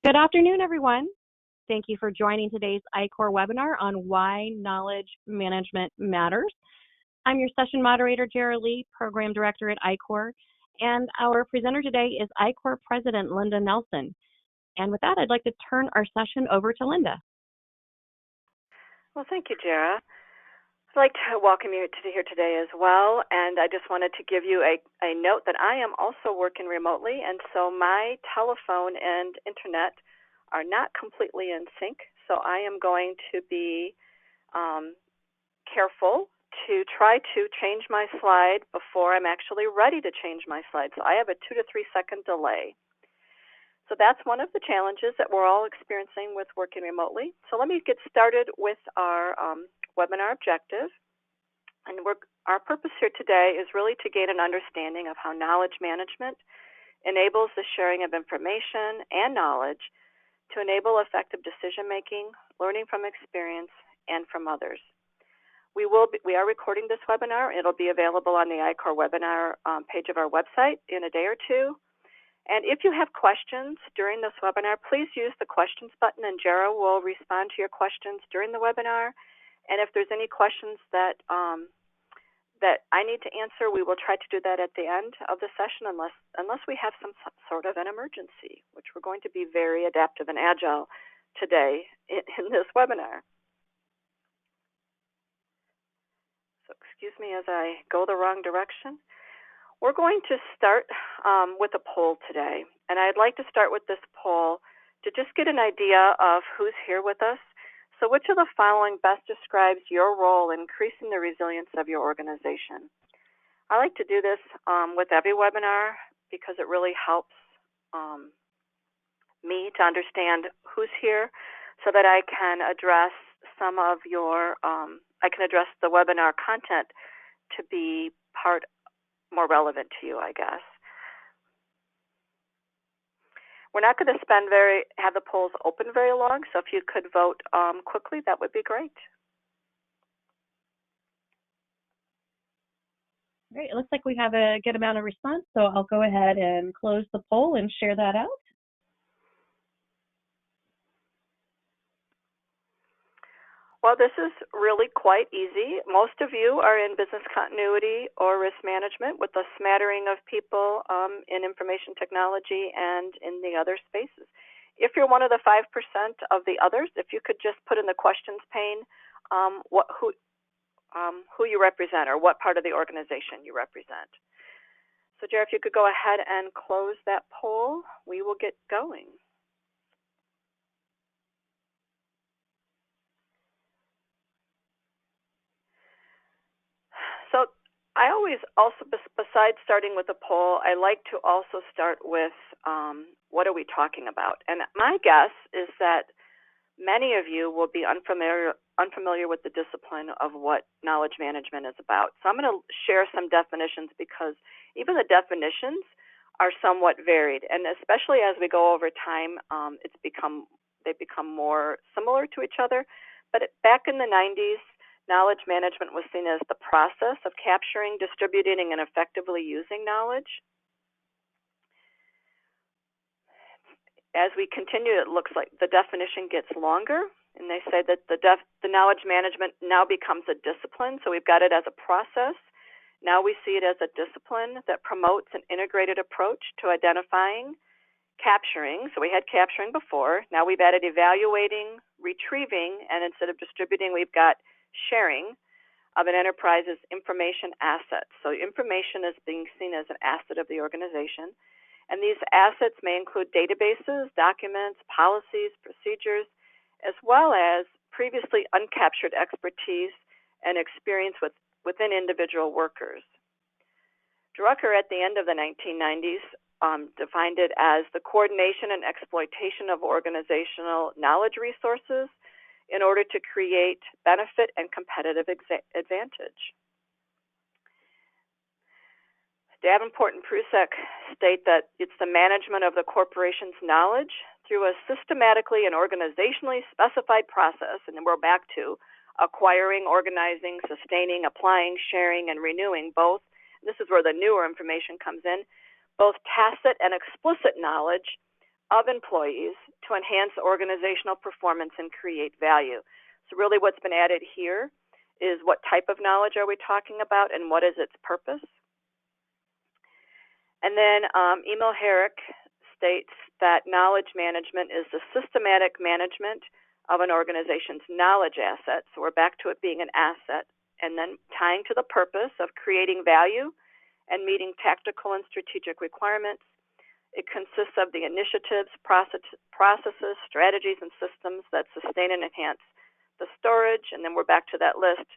Good afternoon, everyone. Thank you for joining today's I-Corps webinar on why knowledge management matters. I'm your session moderator, Jara Lee, Program Director at I-Corps, and our presenter today is I-Corps President Linda Nelson. And with that, I'd like to turn our session over to Linda. Well, thank you, Jara. I'd like to welcome you to here today as well, and I just wanted to give you a note that I am also working remotely, and so my telephone and internet are not completely in sync, so I am going to be careful to try to change my slide before I'm actually ready to change my slide. So I have a 2 to 3 second delay. So that's one of the challenges that we're all experiencing with working remotely. So let me get started with our webinar objective. And our purpose here today is really to gain an understanding of how knowledge management enables the sharing of information and knowledge to enable effective decision-making, learning from experience, and from others. We are recording this webinar. It'll be available on the I-Corps webinar page of our website in a day or two. And if you have questions during this webinar, please use the questions button, and Jara will respond to your questions during the webinar. And if there's any questions that I need to answer, we will try to do that at the end of the session unless we have some sort of an emergency, which we're going to be very adaptive and agile today in this webinar. So excuse me as I go the wrong direction. We're going to start with a poll today, and I'd like to start with this poll to just get an idea of who's here with us. So which of the following best describes your role in increasing the resilience of your organization? I like to do this with every webinar because it really helps me to understand who's here so that I can address some of your, I can address the webinar content to be more relevant to you, I guess. We're not going to have the polls open very long, so if you could vote quickly, that would be great. Great, it looks like we have a good amount of response, so I'll go ahead and close the poll and share that out. Well, this is really quite easy. Most of you are in business continuity or risk management, with a smattering of people in information technology and in the other spaces. If you're one of the 5% of the others, if you could just put in the questions pane who you represent or what part of the organization you represent. So, Jerry, if you could go ahead and close that poll, we will get going. So I always also, besides starting with a poll, I like to also start with what are we talking about? And my guess is that many of you will be unfamiliar with the discipline of what knowledge management is about. So I'm going to share some definitions because even the definitions are somewhat varied, and especially as we go over time, they've become more similar to each other. But back in the 90s, knowledge management was seen as the process of capturing, distributing, and effectively using knowledge. As we continue, it looks like the definition gets longer, and they say that the knowledge management now becomes a discipline. So we've got it as a process. Now we see it as a discipline that promotes an integrated approach to identifying, capturing. So we had capturing before. Now we've added evaluating, retrieving, and instead of distributing, we've got sharing of an enterprise's information assets. So information is being seen as an asset of the organization. And these assets may include databases, documents, policies, procedures, as well as previously uncaptured expertise and experience within individual workers. Drucker, at the end of the 1990s, defined it as the coordination and exploitation of organizational knowledge resources in order to create benefit and competitive advantage. Davenport and Prusek state that it's the management of the corporation's knowledge through a systematically and organizationally specified process, and then we're back to acquiring, organizing, sustaining, applying, sharing, and renewing both. This is where the newer information comes in, both tacit and explicit knowledge of employees to enhance organizational performance and create value. So really what's been added here is what type of knowledge are we talking about and what is its purpose. And then Emil Herrick states that knowledge management is the systematic management of an organization's knowledge asset. So we're back to it being an asset, and then tying to the purpose of creating value and meeting tactical and strategic requirements. It consists of the initiatives, processes, strategies, and systems that sustain and enhance the storage, and then we're back to that list,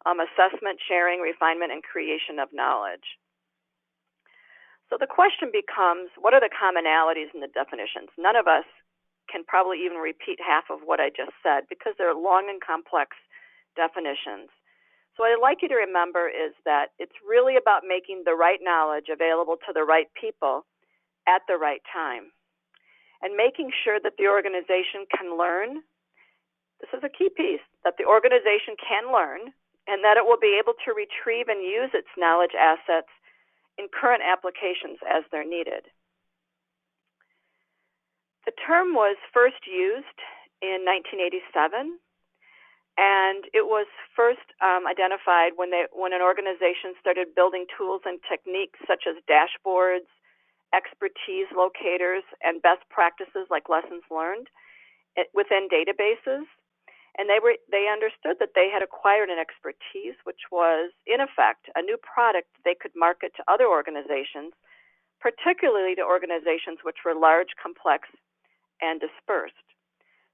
assessment, sharing, refinement, and creation of knowledge. So the question becomes, what are the commonalities in the definitions? None of us can probably even repeat half of what I just said because they're long and complex definitions. So what I'd like you to remember is that it's really about making the right knowledge available to the right people at the right time, and making sure that the organization can learn. This is a key piece, that the organization can learn and that it will be able to retrieve and use its knowledge assets in current applications as they're needed. The term was first used in 1987, and it was first identified when an organization started building tools and techniques such as dashboards, expertise locators, and best practices like lessons learned within databases. And they understood that they had acquired an expertise, which was, in effect, a new product they could market to other organizations, particularly to organizations which were large, complex, and dispersed.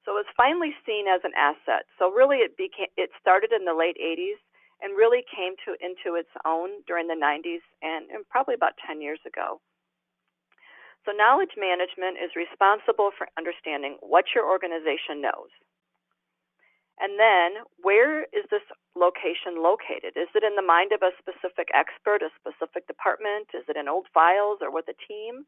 So it was finally seen as an asset. So really it started in the late 80s and really came into its own during the 90s and probably about 10 years ago. So knowledge management is responsible for understanding what your organization knows. And then, where is this location located? Is it in the mind of a specific expert, a specific department? Is it in old files or with a team?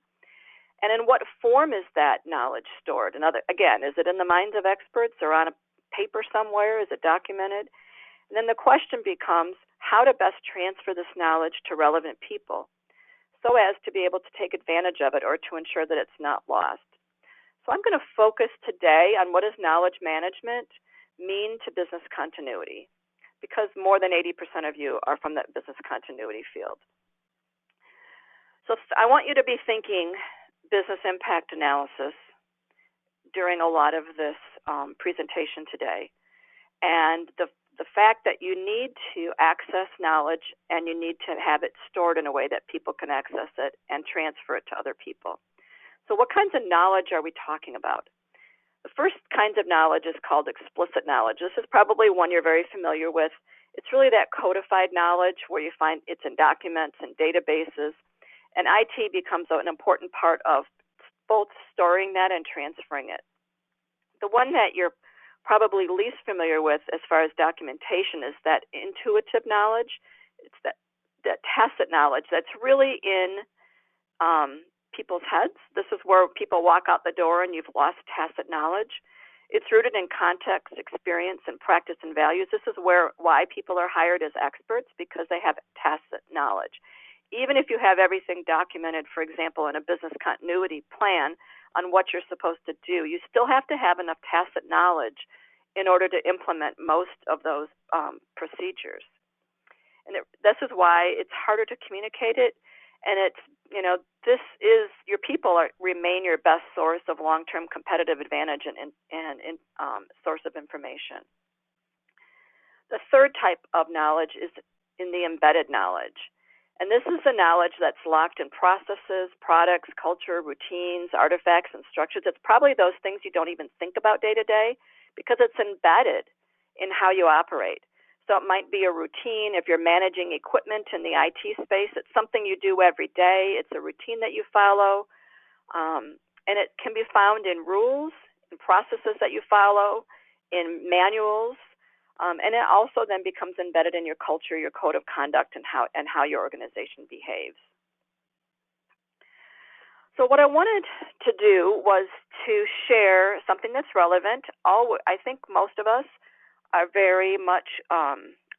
And in what form is that knowledge stored? Again, is it in the minds of experts or on a paper somewhere? Is it documented? And then the question becomes how to best transfer this knowledge to relevant people so as to be able to take advantage of it or to ensure that it's not lost. So I'm going to focus today on what does knowledge management mean to business continuity, because more than 80% of you are from that business continuity field. So I want you to be thinking business impact analysis during a lot of this presentation today. And the fact that you need to access knowledge and you need to have it stored in a way that people can access it and transfer it to other people. So what kinds of knowledge are we talking about? The first kinds of knowledge is called explicit knowledge. This is probably one you're very familiar with. It's really that codified knowledge where you find it's in documents and databases, and IT becomes an important part of both storing that and transferring it. The one that you're probably least familiar with as far as documentation is that intuitive knowledge. It's that tacit knowledge that's really in people's heads. This is where people walk out the door and you've lost tacit knowledge. It's rooted in context, experience, and practice and values. This is why people are hired as experts, because they have tacit knowledge. Even if you have everything documented, for example, in a business continuity plan on what you're supposed to do, you still have to have enough tacit knowledge in order to implement most of those procedures. And this is why it's harder to communicate it. And it's, this is, your people remain your best source of long-term competitive advantage and source of information. The third type of knowledge is in the embedded knowledge. And this is the knowledge that's locked in processes, products, culture, routines, artifacts, and structures. It's probably those things you don't even think about day to day because it's embedded in how you operate. So it might be a routine. If you're managing equipment in the IT space, it's something you do every day. It's a routine that you follow. And it can be found in rules and processes that you follow, in manuals, and it also then becomes embedded in your culture, your code of conduct, and how your organization behaves. So what I wanted to do was to share something that's relevant. I think most of us are very much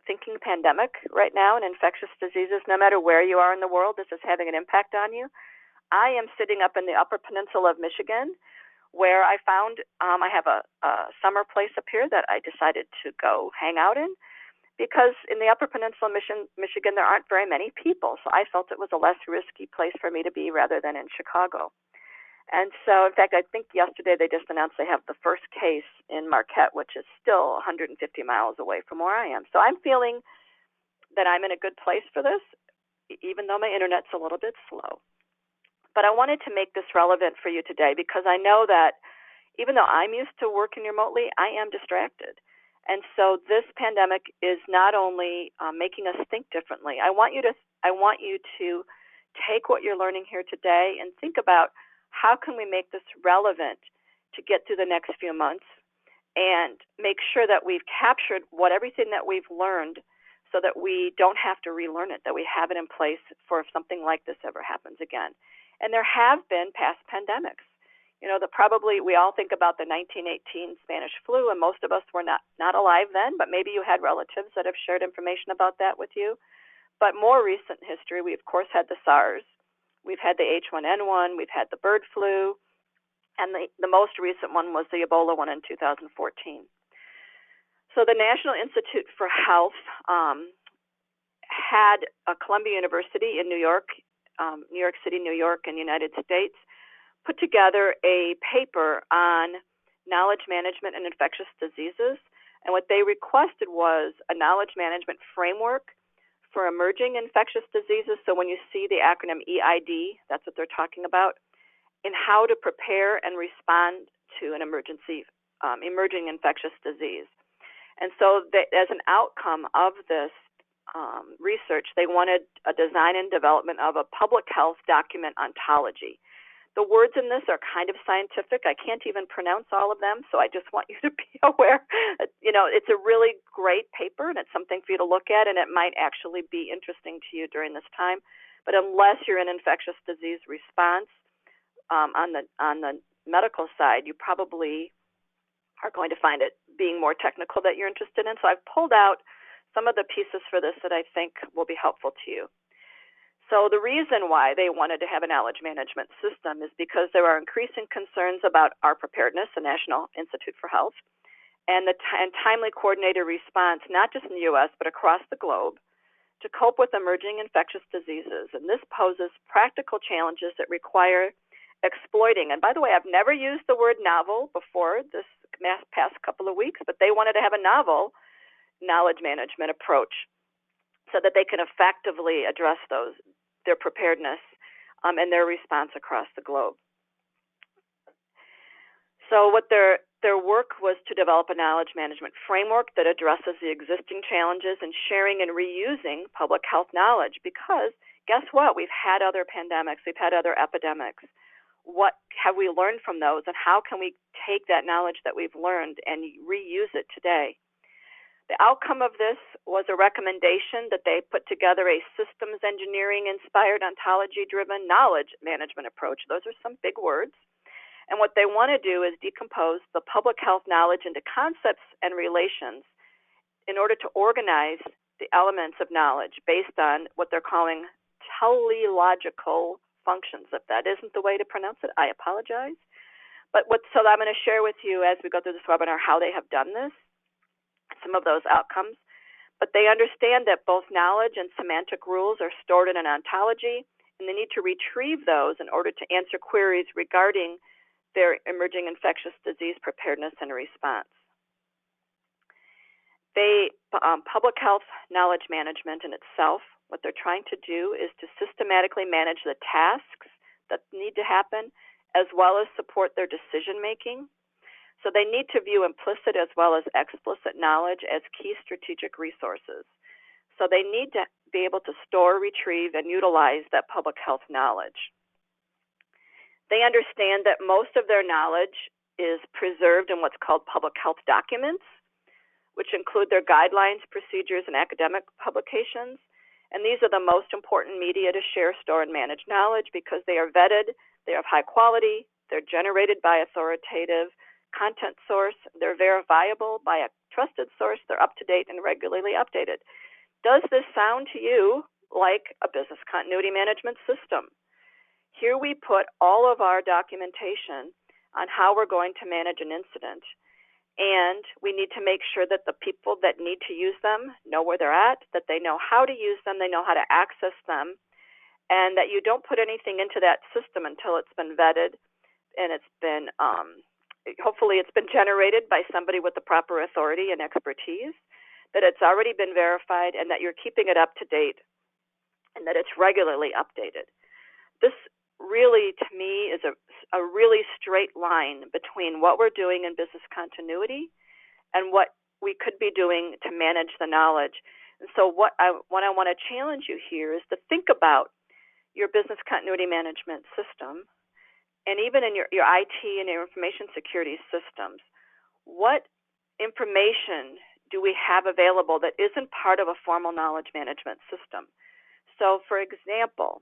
thinking pandemic right now and infectious diseases. No matter where you are in the world, this is having an impact on you. I am sitting up in the Upper Peninsula of Michigan, where I found I have a summer place up here that I decided to go hang out in, because in the Upper Peninsula, Michigan, there aren't very many people. So I felt it was a less risky place for me to be rather than in Chicago. And so, in fact, I think yesterday they just announced they have the first case in Marquette, which is still 150 miles away from where I am. So I'm feeling that I'm in a good place for this, even though my internet's a little bit slow. But I wanted to make this relevant for you today because I know that even though I'm used to working remotely, I am distracted. And so this pandemic is not only making us think differently. I want you to take what you're learning here today and think about how can we make this relevant to get through the next few months and make sure that we've captured everything that we've learned so that we don't have to relearn it, that we have it in place for if something like this ever happens again. And there have been past pandemics. You know, probably we all think about the 1918 Spanish flu, and most of us were not alive then, but maybe you had relatives that have shared information about that with you. But more recent history, we, of course, had the SARS. We've had the H1N1. We've had the bird flu. And the most recent one was the Ebola one in 2014. So the National Institute for Health had Columbia University in New York City, New York, and United States, put together a paper on knowledge management and infectious diseases. And what they requested was a knowledge management framework for emerging infectious diseases. So when you see the acronym EID, that's what they're talking about, in how to prepare and respond to an emerging infectious disease. And so as an outcome of this research, they wanted a design and development of a public health document ontology. The words in this are kind of scientific. I can't even pronounce all of them, so I just want you to be aware. You know, it's a really great paper, and it's something for you to look at, and it might actually be interesting to you during this time. But unless you're in infectious disease response on the medical side, you probably are going to find it being more technical that you're interested in. So I've pulled out some of the pieces for this that I think will be helpful to you. So the reason why they wanted to have a knowledge management system is because there are increasing concerns about our preparedness, the National Institute for Health, and timely coordinated response, not just in the U.S., but across the globe, to cope with emerging infectious diseases. And this poses practical challenges that require exploiting. And by the way, I've never used the word novel before this past couple of weeks, but they wanted to have a novel knowledge management approach so that they can effectively address their preparedness and their response across the globe. So what their work was to develop a knowledge management framework that addresses the existing challenges in sharing and reusing public health knowledge, because guess what? We've had other pandemics. We've had other epidemics. What have we learned from those, and how can we take that knowledge that we've learned and reuse it today? The outcome of this was a recommendation that they put together a systems engineering-inspired, ontology-driven knowledge management approach. Those are some big words. And what they want to do is decompose the public health knowledge into concepts and relations in order to organize the elements of knowledge based on what they're calling teleological functions. If that isn't the way to pronounce it, I apologize. So I'm going to share with you as we go through this webinar how they have done this, some of those outcomes. But they understand that both knowledge and semantic rules are stored in an ontology, and they need to retrieve those in order to answer queries regarding their emerging infectious disease preparedness and response. Public health knowledge management in itself, what they're trying to do is to systematically manage the tasks that need to happen, as well as support their decision making. So they need to view implicit as well as explicit knowledge as key strategic resources. So they need to be able to store, retrieve, and utilize that public health knowledge. They understand that most of their knowledge is preserved in what's called public health documents, which include their guidelines, procedures, and academic publications. And these are the most important media to share, store, and manage knowledge because they are vetted, they are of high quality, they're generated by authoritative content source, they're verifiable by a trusted source, they're up to date and regularly updated. Does this sound to you like a business continuity management system? Here we put all of our documentation on how we're going to manage an incident. And we need to make sure that the people that need to use them know where they're at, that they know how to use them, they know how to access them, and that you don't put anything into that system until it's been vetted and it's been, hopefully it's been generated by somebody with the proper authority and expertise, that it's already been verified, and that you're keeping it up to date, and that it's regularly updated. This really, to me, is a really straight line between what we're doing in business continuity and what we could be doing to manage the knowledge. And so what I want to challenge you here is to think about your business continuity management system, and even in your IT and your information security systems. What information do we have available that isn't part of a formal knowledge management system? So, for example,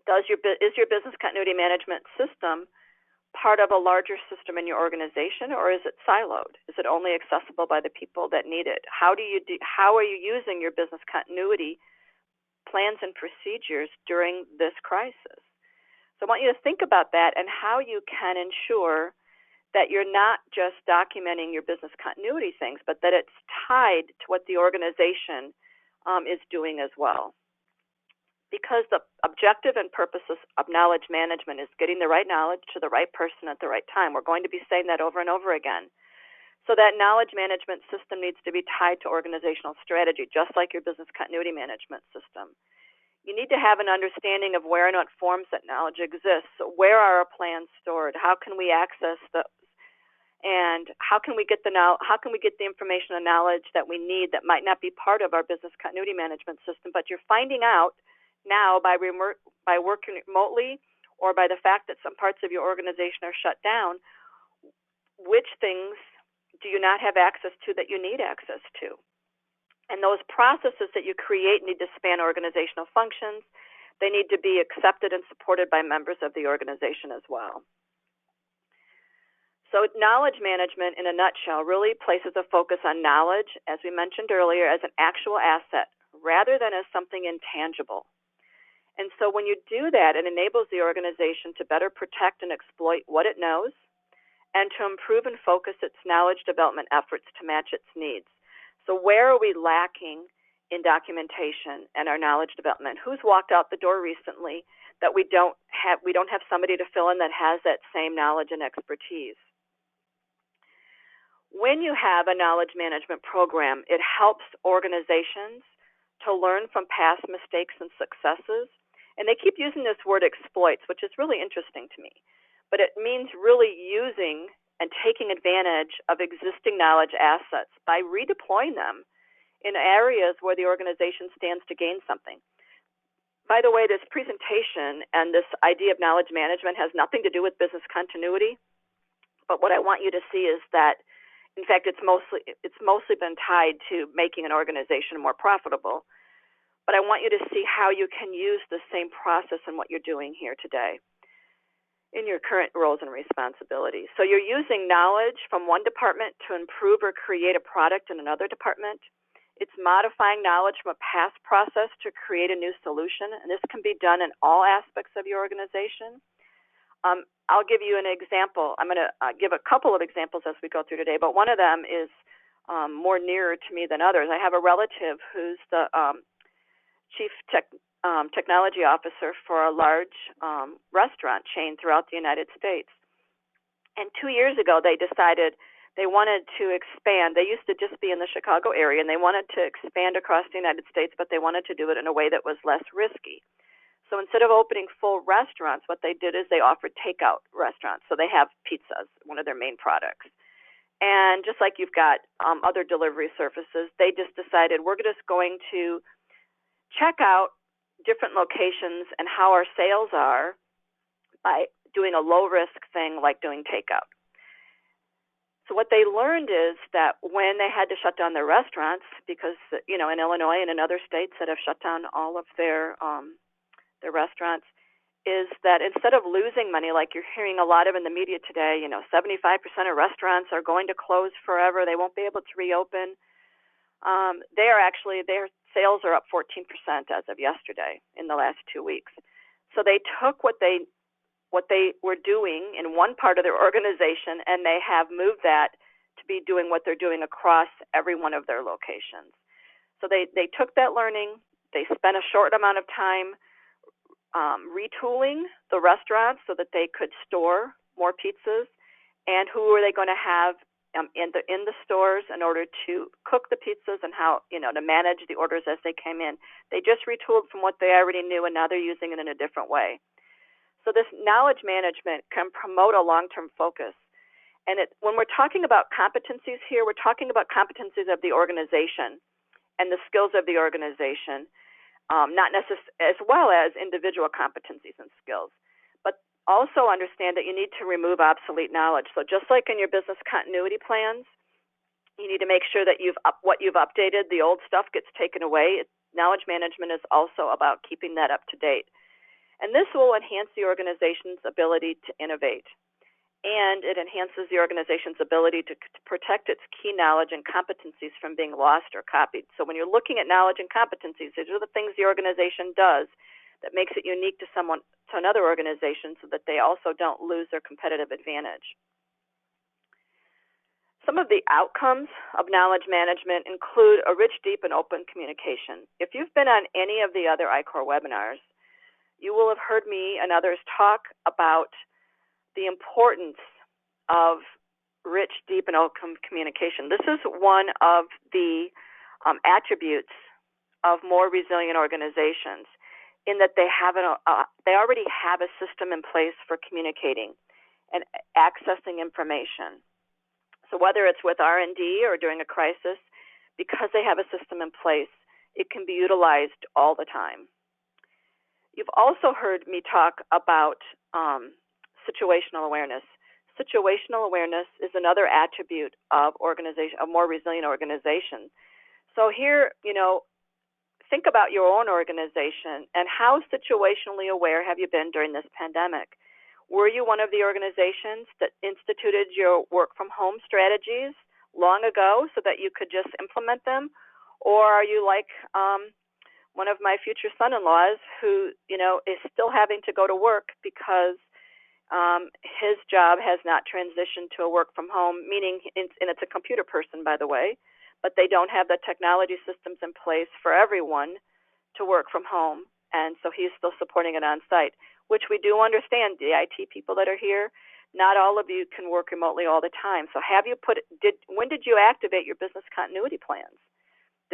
is your business continuity management system part of a larger system in your organization, or is it siloed? Is it only accessible by the people that need it? How are you using your business continuity plans and procedures during this crisis? So I want you to think about that and how you can ensure that you're not just documenting your business continuity things, but that it's tied to what the organization is doing as well. Because the objective and purpose of knowledge management is getting the right knowledge to the right person at the right time. We're going to be saying that over and over again. So that knowledge management system needs to be tied to organizational strategy, just like your business continuity management system. You need to have an understanding of where and what forms that knowledge exists. So where are our plans stored? How can we access those? And how can we get the information and knowledge that we need that might not be part of our business continuity management system, but you're finding out now by working remotely, or by the fact that some parts of your organization are shut down, which things do you not have access to that you need access to? And those processes that you create need to span organizational functions. They need to be accepted and supported by members of the organization as well. So knowledge management, in a nutshell, really places a focus on knowledge, as we mentioned earlier, as an actual asset rather than as something intangible. And so when you do that, it enables the organization to better protect and exploit what it knows, and to improve and focus its knowledge development efforts to match its needs. So where are we lacking in documentation and our knowledge development? Who's walked out the door recently that we don't have somebody to fill in that has that same knowledge and expertise? When you have a knowledge management program, it helps organizations to learn from past mistakes and successes. And they keep using this word exploits, which is really interesting to me. But it means really using and taking advantage of existing knowledge assets by redeploying them in areas where the organization stands to gain something. By the way, this presentation and this idea of knowledge management has nothing to do with business continuity. But what I want you to see is that, in fact, it's mostly been tied to making an organization more profitable. But I want you to see how you can use the same process in what you're doing here today in your current roles and responsibilities. So you're using knowledge from one department to improve or create a product in another department. It's modifying knowledge from a past process to create a new solution, and this can be done in all aspects of your organization. I'll give you an example. I'm going to give a couple of examples as we go through today, but one of them is more nearer to me than others. I have a relative who's the chief technology officer for a large restaurant chain throughout the United States. And 2 years ago, they decided they wanted to expand. They used to just be in the Chicago area, and they wanted to expand across the United States, but they wanted to do it in a way that was less risky. So instead of opening full restaurants, what they did is they offered takeout restaurants. So they have pizzas, one of their main products. And just like you've got other delivery services, they just decided we're just going to check out different locations and how our sales are by doing a low-risk thing like doing takeout. So what they learned is that when they had to shut down their restaurants, because in Illinois and in other states that have shut down all of their restaurants, is that instead of losing money like you're hearing a lot of in the media today, 75% of restaurants are going to close forever, they won't be able to reopen. Their sales are up 14% as of yesterday in the last 2 weeks. So they took what they what they were doing in one part of their organization, and they have moved that to be doing what they're doing across every one of their locations. So they took that learning, they spent a short amount of time retooling the restaurants so that they could store more pizzas, and who are they going to have in the stores in order to cook the pizzas and how, to manage the orders as they came in. They just retooled from what they already knew, and now they're using it in a different way. So this knowledge management can promote a long-term focus. And when we're talking about competencies here, we're talking about competencies of the organization and the skills of the organization, not necessarily as well as individual competencies and skills. But also understand that you need to remove obsolete knowledge. So just like in your business continuity plans, you need to make sure that what you've updated, the old stuff gets taken away. Knowledge management is also about keeping that up to date. And this will enhance the organization's ability to innovate. And it enhances the organization's ability to protect its key knowledge and competencies from being lost or copied. So when you're looking at knowledge and competencies, these are the things the organization does that makes it unique to another organization so that they also don't lose their competitive advantage. Some of the outcomes of knowledge management include a rich, deep, and open communication. If you've been on any of the other I-Corps webinars, you will have heard me and others talk about the importance of rich, deep, and open communication. This is one of the attributes of more resilient organizations, in that they already have a system in place for communicating and accessing information. So whether it's with R&D or during a crisis, because they have a system in place, it can be utilized all the time. You've also heard me talk about situational awareness. Situational awareness is another attribute of a more resilient organization. So here, think about your own organization and how situationally aware have you been during this pandemic? Were you one of the organizations that instituted your work from home strategies long ago so that you could just implement them? Or are you like one of my future son-in-laws who, is still having to go to work because his job has not transitioned to a work from home, meaning, and it's a computer person, by the way, but they don't have the technology systems in place for everyone to work from home, and so he's still supporting it on site, which we do understand. The IT people that are here, not all of you can work remotely all the time. So when did you activate your business continuity plans?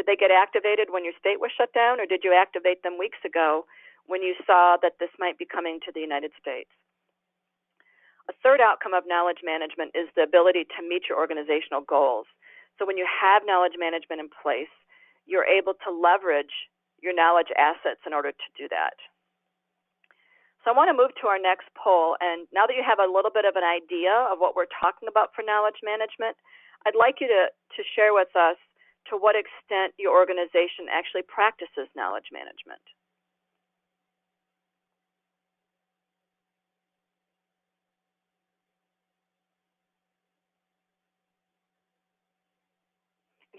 Did they get activated when your state was shut down, or did you activate them weeks ago when you saw that this might be coming to the United States? A third outcome of knowledge management is the ability to meet your organizational goals. So when you have knowledge management in place, you're able to leverage your knowledge assets in order to do that. So I want to move to our next poll, and now that you have a little bit of an idea of what we're talking about for knowledge management, I'd like you to share with us to what extent your organization actually practices knowledge management.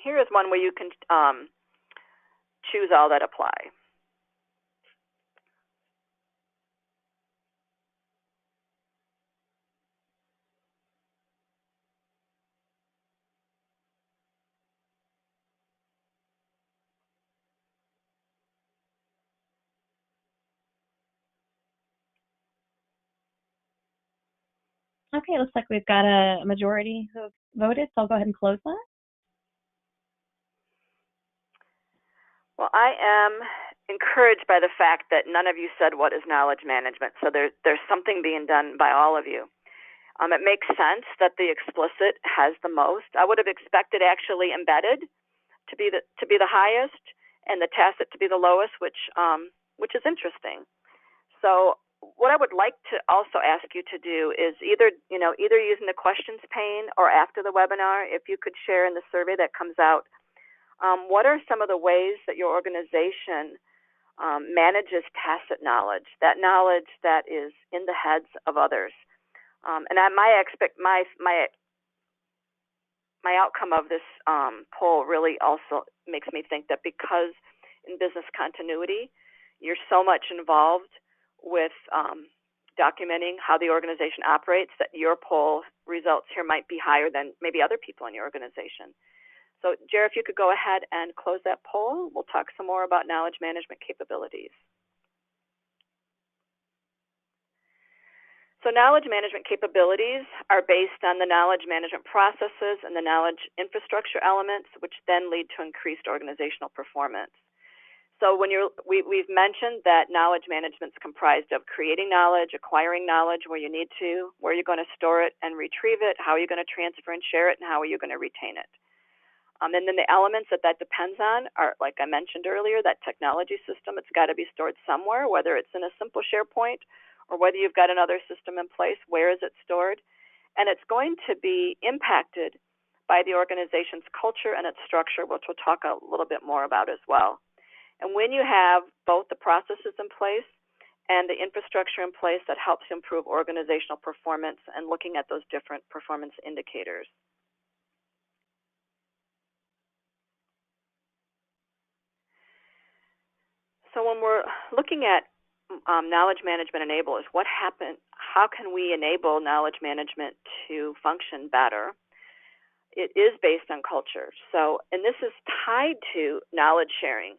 Here is one where you can choose all that apply. Okay, it looks like we've got a majority who voted, so I'll go ahead and close that. Well, I am encouraged by the fact that none of you said what is knowledge management, so there's something being done by all of you. It makes sense that the explicit has the most. I would have expected actually embedded to be the highest and the tacit to be the lowest, which is interesting. So what I would like to also ask you to do is either using the questions pane or after the webinar, if you could share in the survey that comes out, what are some of the ways that your organization manages tacit knowledge, that knowledge that is in the heads of others? And my outcome of this poll really also makes me think that because in business continuity, you're so much involved with documenting how the organization operates, that your poll results here might be higher than maybe other people in your organization. So, Jer, if you could go ahead and close that poll, we'll talk some more about knowledge management capabilities. So knowledge management capabilities are based on the knowledge management processes and the knowledge infrastructure elements, which then lead to increased organizational performance. So when we've mentioned that knowledge management is comprised of creating knowledge, acquiring knowledge where you need to, where you're going to store it and retrieve it, how are you going to transfer and share it, and how are you going to retain it. And then the elements that depends on are, like I mentioned earlier, that technology system. It's got to be stored somewhere, whether it's in a simple SharePoint or whether you've got another system in place. Where is it stored? And it's going to be impacted by the organization's culture and its structure, which we'll talk a little bit more about as well. And when you have both the processes in place and the infrastructure in place, that helps you improve organizational performance and looking at those different performance indicators. So when we're looking at knowledge management enablers, how can we enable knowledge management to function better? It is based on culture. So, and this is tied to knowledge sharing.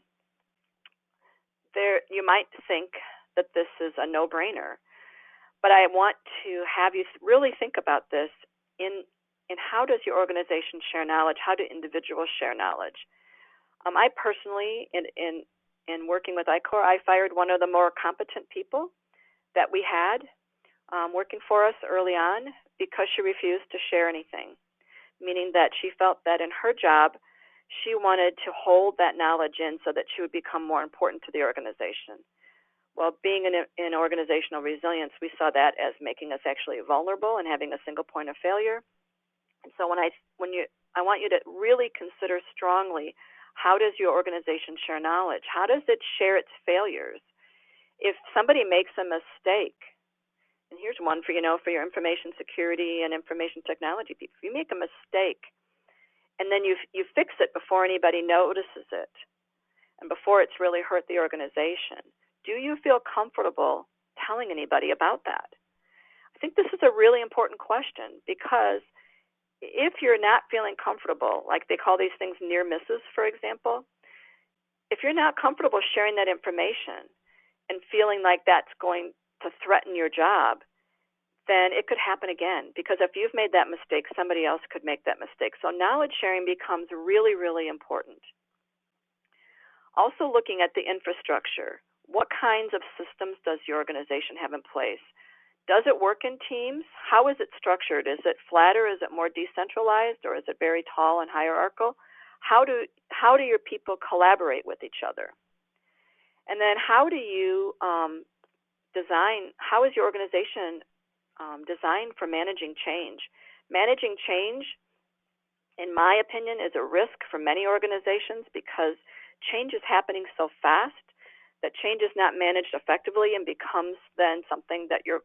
You might think that this is a no-brainer, but I want to have you really think about this in how does your organization share knowledge? How do individuals share knowledge? I personally, in working with ICOR, I fired one of the more competent people that we had working for us early on because she refused to share anything, meaning that she felt that in her job, she wanted to hold that knowledge in so that she would become more important to the organization. Well, being in organizational resilience, we saw that as making us actually vulnerable and having a single point of failure. And so I want you to really consider strongly, how does your organization share knowledge? How does it share its failures? If somebody makes a mistake, and here's one for your information security and information technology people, if you make a mistake and then you fix it before anybody notices it and before it's really hurt the organization, do you feel comfortable telling anybody about that? I think this is a really important question, because if you're not feeling comfortable, like they call these things near misses, for example, if you're not comfortable sharing that information and feeling like that's going to threaten your job, then it could happen again, because if you've made that mistake, somebody else could make that mistake. So knowledge sharing becomes really, really important. Also looking at the infrastructure. What kinds of systems does your organization have in place? Does it work in teams? How is it structured? Is it flatter? Is it more decentralized? Or is it very tall and hierarchical? How do your people collaborate with each other? And then how do you how is your organization designed for managing change? Managing change, in my opinion, is a risk for many organizations, because change is happening so fast that change is not managed effectively and becomes then something that you're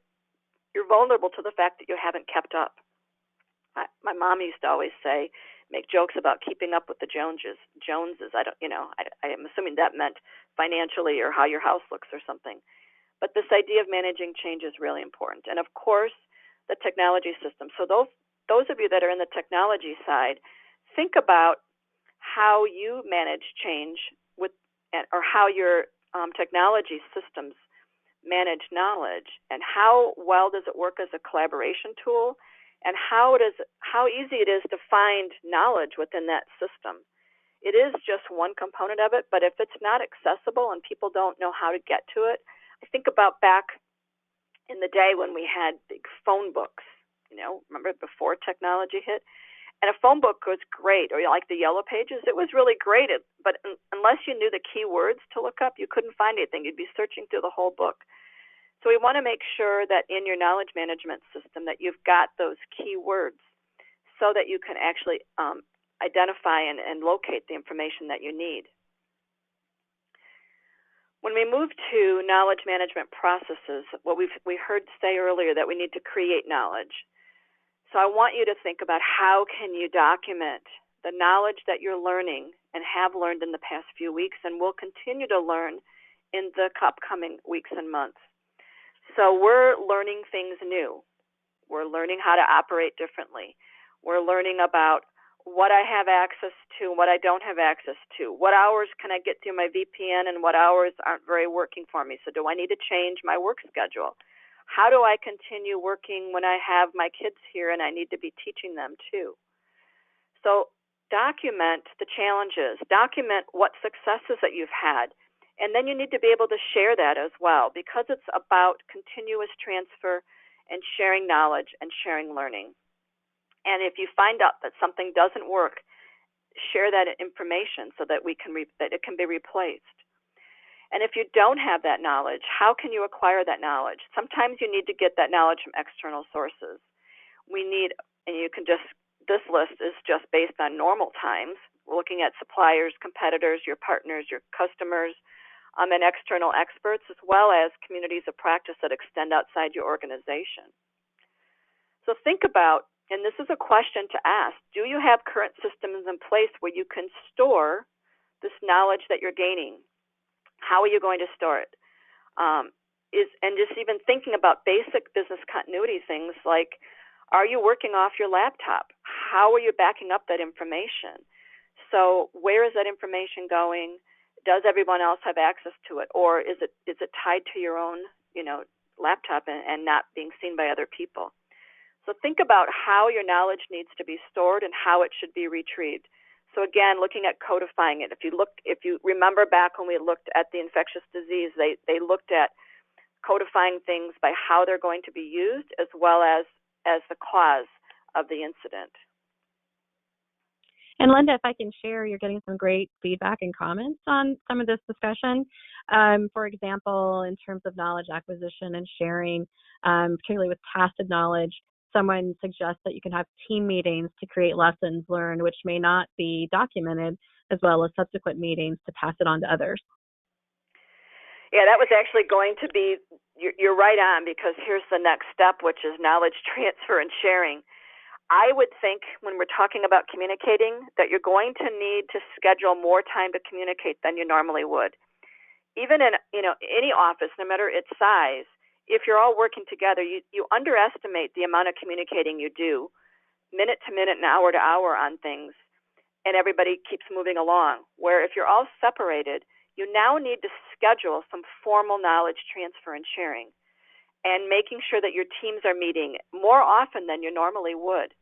vulnerable to the fact that you haven't kept up. My mom used to always make jokes about keeping up with the Joneses. I'm assuming that meant financially or how your house looks or something. But this idea of managing change is really important. And of course, the technology system. So those of you that are in the technology side, think about how you manage change or how your technology systems manage knowledge, and how well does it work as a collaboration tool, and how easy it is to find knowledge within that system. It is just one component of it, but if it's not accessible and people don't know how to get to it, I think about back in the day when we had big phone books, remember before technology hit? And a phone book was great, or like the Yellow Pages, it was really great, but unless you knew the keywords to look up, you couldn't find anything. You'd be searching through the whole book. So we want to make sure that in your knowledge management system that you've got those keywords so that you can actually identify and locate the information that you need. When we move to knowledge management processes, what we heard say earlier, that we need to create knowledge. So I want you to think about, how can you document the knowledge that you're learning and have learned in the past few weeks and will continue to learn in the upcoming weeks and months. So we're learning things new. We're learning how to operate differently. We're learning about what I have access to and what I don't have access to. What hours can I get through my VPN and what hours aren't very working for me? So do I need to change my work schedule? How do I continue working when I have my kids here and I need to be teaching them too? So document the challenges, document what successes that you've had, and then you need to be able to share that as well, because it's about continuous transfer and sharing knowledge and sharing learning. And if you find out that something doesn't work, share that information so that that it can be replaced. And if you don't have that knowledge, how can you acquire that knowledge? Sometimes you need to get that knowledge from external sources. This list is just based on normal times. We're looking at suppliers, competitors, your partners, your customers, and external experts, as well as communities of practice that extend outside your organization. So think about, and this is a question to ask, do you have current systems in place where you can store this knowledge that you're gaining? How are you going to store it? And just even thinking about basic business continuity things like, are you working off your laptop? How are you backing up that information? So where is that information going? Does everyone else have access to it? Or is it tied to your own laptop and not being seen by other people? So think about how your knowledge needs to be stored and how it should be retrieved. So again, looking at codifying it. If you remember back when we looked at the infectious disease, they looked at codifying things by how they're going to be used as well as the cause of the incident. And Linda, if I can share, you're getting some great feedback and comments on some of this discussion. For example, in terms of knowledge acquisition and sharing, particularly with tacit knowledge, someone suggests that you can have team meetings to create lessons learned, which may not be documented, as well as subsequent meetings to pass it on to others. Yeah, that was actually going to be, you're right on, because here's the next step, which is knowledge transfer and sharing. I would think when we're talking about communicating that you're going to need to schedule more time to communicate than you normally would. Even in any office, no matter its size, if you're all working together, you underestimate the amount of communicating you do, minute to minute and hour to hour on things, and everybody keeps moving along. Where if you're all separated, you now need to schedule some formal knowledge transfer and sharing, and making sure that your teams are meeting more often than you normally would.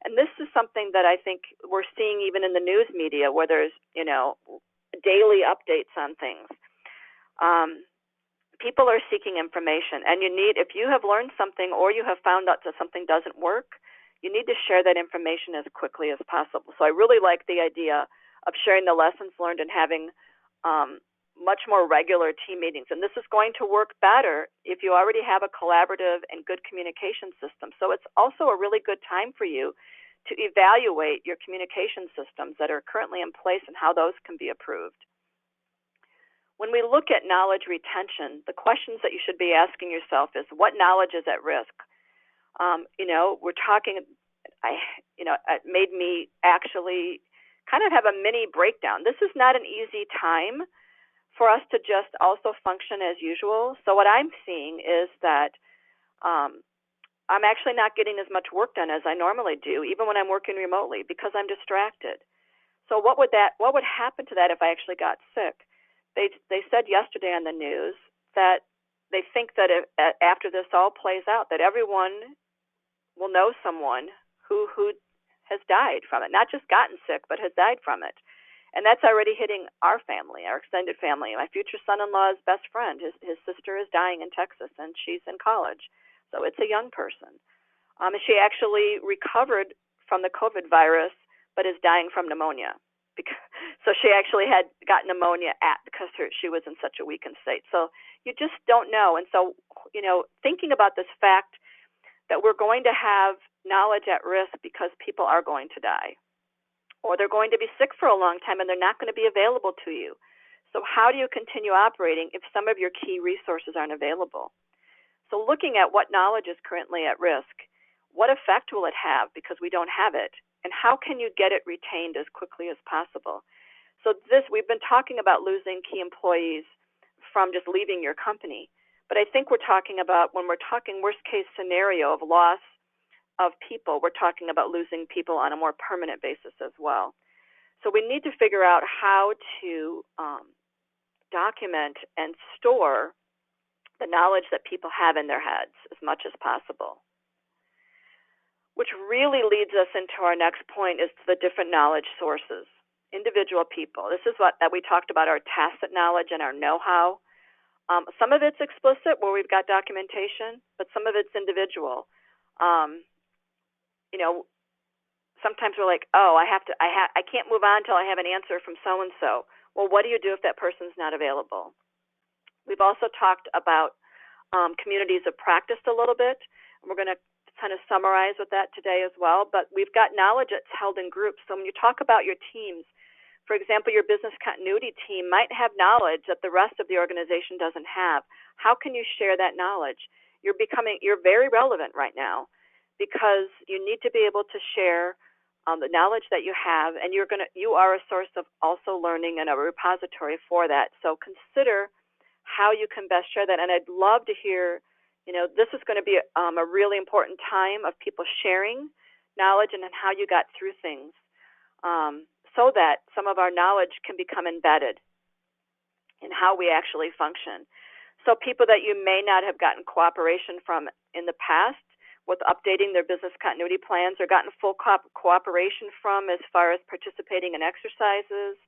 And this is something that I think we're seeing even in the news media, where there's, daily updates on things. People are seeking information, and if you have learned something or you have found out that something doesn't work, you need to share that information as quickly as possible. So I really like the idea of sharing the lessons learned and having much more regular team meetings. And this is going to work better if you already have a collaborative and good communication system. So it's also a really good time for you to evaluate your communication systems that are currently in place and how those can be improved. When we look at knowledge retention, the questions that you should be asking yourself is, what knowledge is at risk? We're talking, it made me actually kind of have a mini breakdown. This is not an easy time for us to just also function as usual. So what I'm seeing is that I'm actually not getting as much work done as I normally do, even when I'm working remotely, because I'm distracted. So what would happen to that if I actually got sick? They said yesterday on the news that they think that after this all plays out, that everyone will know someone who has died from it, not just gotten sick, but has died from it. And that's already hitting our family, our extended family. My future son-in-law's best friend, his sister is dying in Texas, and she's in college. So it's a young person. She actually recovered from the COVID virus, but is dying from pneumonia. So she actually had got pneumonia because she was in such a weakened state. So you just don't know. And so, thinking about this fact that we're going to have knowledge at risk because people are going to die, or they're going to be sick for a long time and they're not going to be available to you. So how do you continue operating if some of your key resources aren't available? So looking at what knowledge is currently at risk, what effect will it have because we don't have it, and how can you get it retained as quickly as possible? So we've been talking about losing key employees from just leaving your company, But I think we're talking about, when we're talking worst case scenario of loss of people, we're talking about losing people on a more permanent basis as well. So we need to figure out how to document and store the knowledge that people have in their heads as much as possible. Which really leads us into our next point, is the different knowledge sources, individual people. This is what that we talked about, our tacit knowledge and our know-how. Some of it's explicit where we've got documentation, but some of it's individual. Sometimes we're like, oh, I can't move on until I have an answer from so-and-so. Well, what do you do if that person's not available? We've also talked about communities of practice a little bit, and we're going to kind of summarize with that today as well. But we've got knowledge that's held in groups. So when you talk about your teams, for example, your business continuity team might have knowledge that the rest of the organization doesn't have. How can you share that knowledge? You're very relevant right now, because you need to be able to share the knowledge that you have, and you are a source of also learning and a repository for that. So consider how you can best share that. And I'd love to hear, this is going to be a really important time of people sharing knowledge and how you got through things, so that some of our knowledge can become embedded in how we actually function. So people that you may not have gotten cooperation from in the past with updating their business continuity plans, or gotten full cooperation from as far as participating in exercises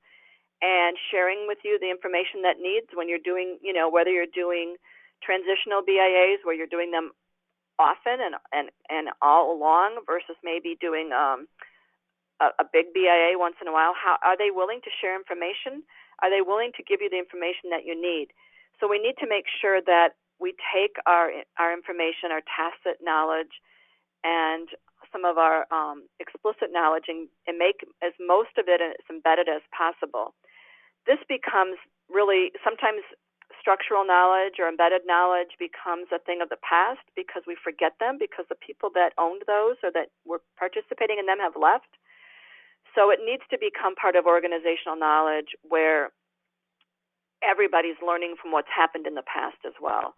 and sharing with you the information that needs when you're doing, whether you're doing transitional BIAs where you're doing them often and all along versus maybe doing a big BIA once in a while. How are they willing to share information? Are they willing to give you the information that you need? So we need to make sure that we take our information, our tacit knowledge, and some of our explicit knowledge and make as most of it as embedded as possible. This becomes really, sometimes structural knowledge or embedded knowledge becomes a thing of the past because we forget them, because the people that owned those or that were participating in them have left. So it needs to become part of organizational knowledge where everybody's learning from what's happened in the past as well.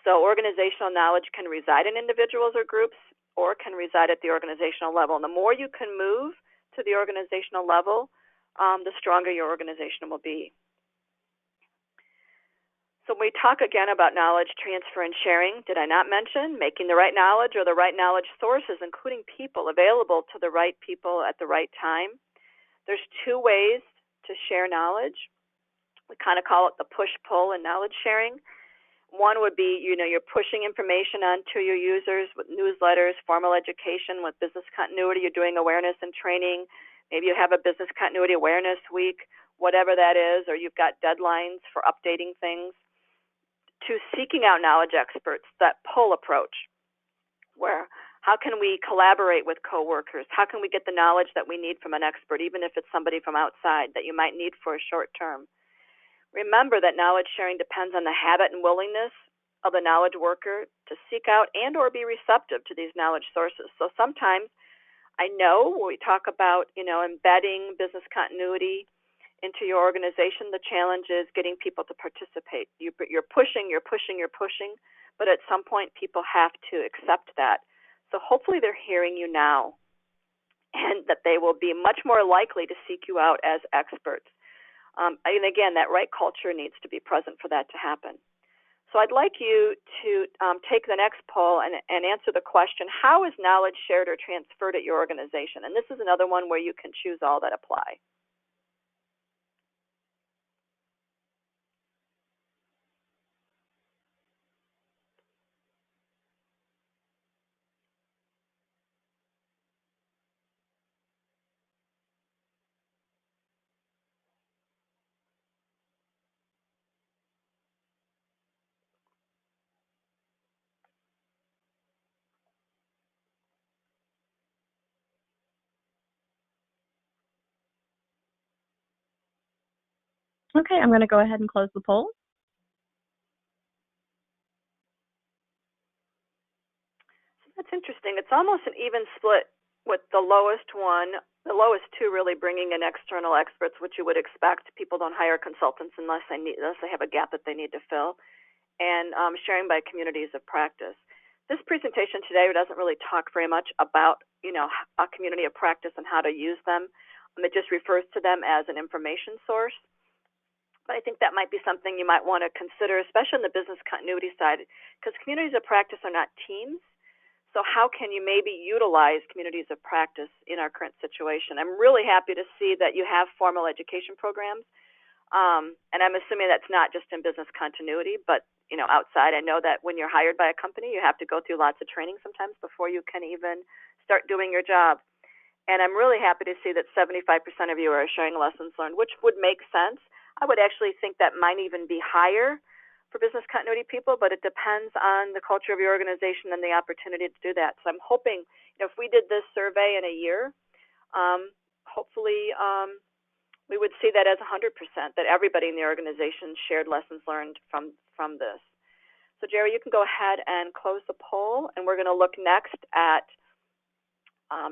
So organizational knowledge can reside in individuals or groups, or can reside at the organizational level. And the more you can move to the organizational level, the stronger your organization will be. So when we talk again about knowledge transfer and sharing, did I not mention making the right knowledge or the right knowledge sources, including people, available to the right people at the right time? There's two ways to share knowledge. We kind of call it the push-pull in knowledge sharing. One would be, you're pushing information onto your users with newsletters, formal education, with business continuity. You're doing awareness and training. Maybe you have a business continuity awareness week, whatever that is, or you've got deadlines for updating things. To seeking out knowledge experts, that pull approach, where how can we collaborate with coworkers? How can we get the knowledge that we need from an expert, even if it's somebody from outside that you might need for a short term? Remember that knowledge sharing depends on the habit and willingness of the knowledge worker to seek out and or be receptive to these knowledge sources. So sometimes I know when we talk about, embedding business continuity into your organization, the challenge is getting people to participate. You're pushing, but at some point people have to accept that. So hopefully they're hearing you now, and that they will be much more likely to seek you out as experts. And again, that right culture needs to be present for that to happen. So I'd like you to take the next poll and answer the question, how is knowledge shared or transferred at your organization? And this is another one where you can choose all that apply. Okay, I'm going to go ahead and close the poll. That's interesting. It's almost an even split with the lowest two really bringing in external experts, which you would expect. People don't hire consultants unless they have a gap that they need to fill. and sharing by communities of practice. This presentation today doesn't really talk very much about, a community of practice and how to use them. It just refers to them as an information source. But I think that might be something you might want to consider, especially on the business continuity side, because communities of practice are not teams. So how can you maybe utilize communities of practice in our current situation? I'm really happy to see that you have formal education programs. And I'm assuming that's not just in business continuity, but outside. I know that when you're hired by a company, you have to go through lots of training sometimes before you can even start doing your job. And I'm really happy to see that 75% of you are sharing lessons learned, which would make sense. I would actually think that might even be higher for business continuity people, but it depends on the culture of your organization and the opportunity to do that. So I'm hoping, if we did this survey in a year, hopefully we would see that as 100%, that everybody in the organization shared lessons learned from this. So Jerry, you can go ahead and close the poll, and we're going to look next at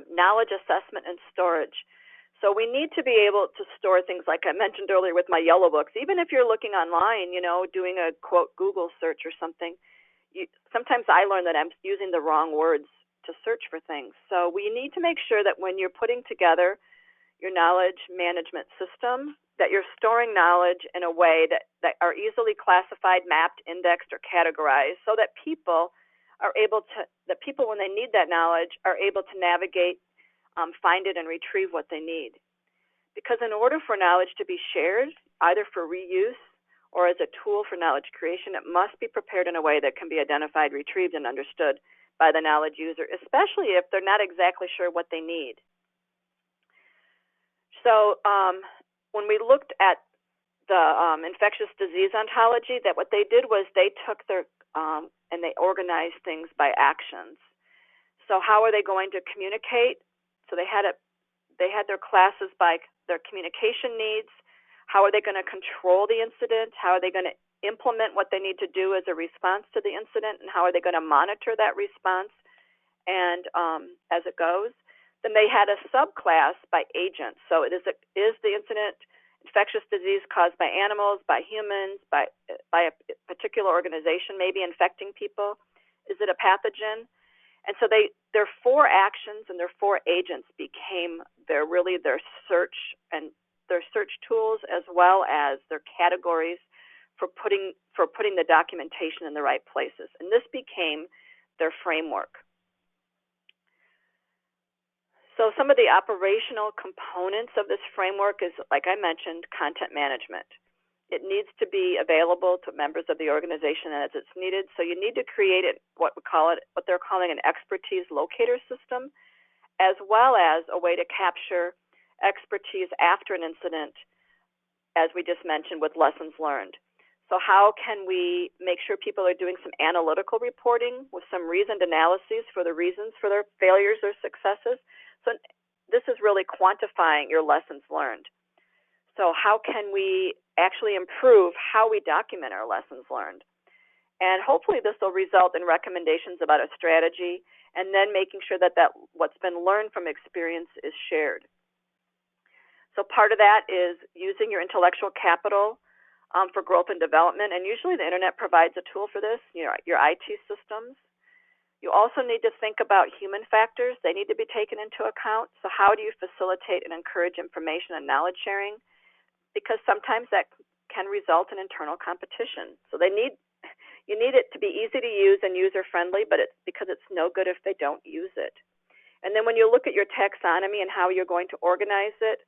knowledge assessment and storage. So we need to be able to store things like I mentioned earlier with my yellow books. Even if you're looking online, doing a quote Google search or something, sometimes I learn that I'm using the wrong words to search for things. So we need to make sure that when you're putting together your knowledge management system, that you're storing knowledge in a way that are easily classified, mapped, indexed, or categorized, so that people when they need that knowledge are able to navigate, find it, and retrieve what they need. Because in order for knowledge to be shared, either for reuse or as a tool for knowledge creation, it must be prepared in a way that can be identified, retrieved, and understood by the knowledge user, especially if they're not exactly sure what they need. So when we looked at the infectious disease ontology, that what they did was they took their and they organized things by actions. So how are they going to communicate? So they had their classes by their communication needs. How are they going to control the incident? How are they going to implement what they need to do as a response to the incident? And how are they going to monitor that response and as it goes? Then they had a subclass by agent. So is the incident infectious disease caused by animals, by humans, by a particular organization, maybe infecting people? Is it a pathogen? And so their 4 actions and their 4 agents became their search and their search tools, as well as their categories for putting the documentation in the right places. And this became their framework. So some of the operational components of this framework is, like I mentioned, content management. It needs to be available to members of the organization as it's needed. So you need to create what they're calling an expertise locator system, as well as a way to capture expertise after an incident, as we just mentioned, with lessons learned. So how can we make sure people are doing some analytical reporting with some reasoned analyses for the reasons for their failures or successes? So this is really quantifying your lessons learned. So how can we actually improve how we document our lessons learned? And hopefully this will result in recommendations about a strategy, and then making sure that what's been learned from experience is shared. So part of that is using your intellectual capital for growth and development, and usually the internet provides a tool for this, your IT systems. You also need to think about human factors. They need to be taken into account. So how do you facilitate and encourage information and knowledge sharing? Because sometimes that can result in internal competition. So you need it to be easy to use and user-friendly, but because it's no good if they don't use it. And then when you look at your taxonomy and how you're going to organize it,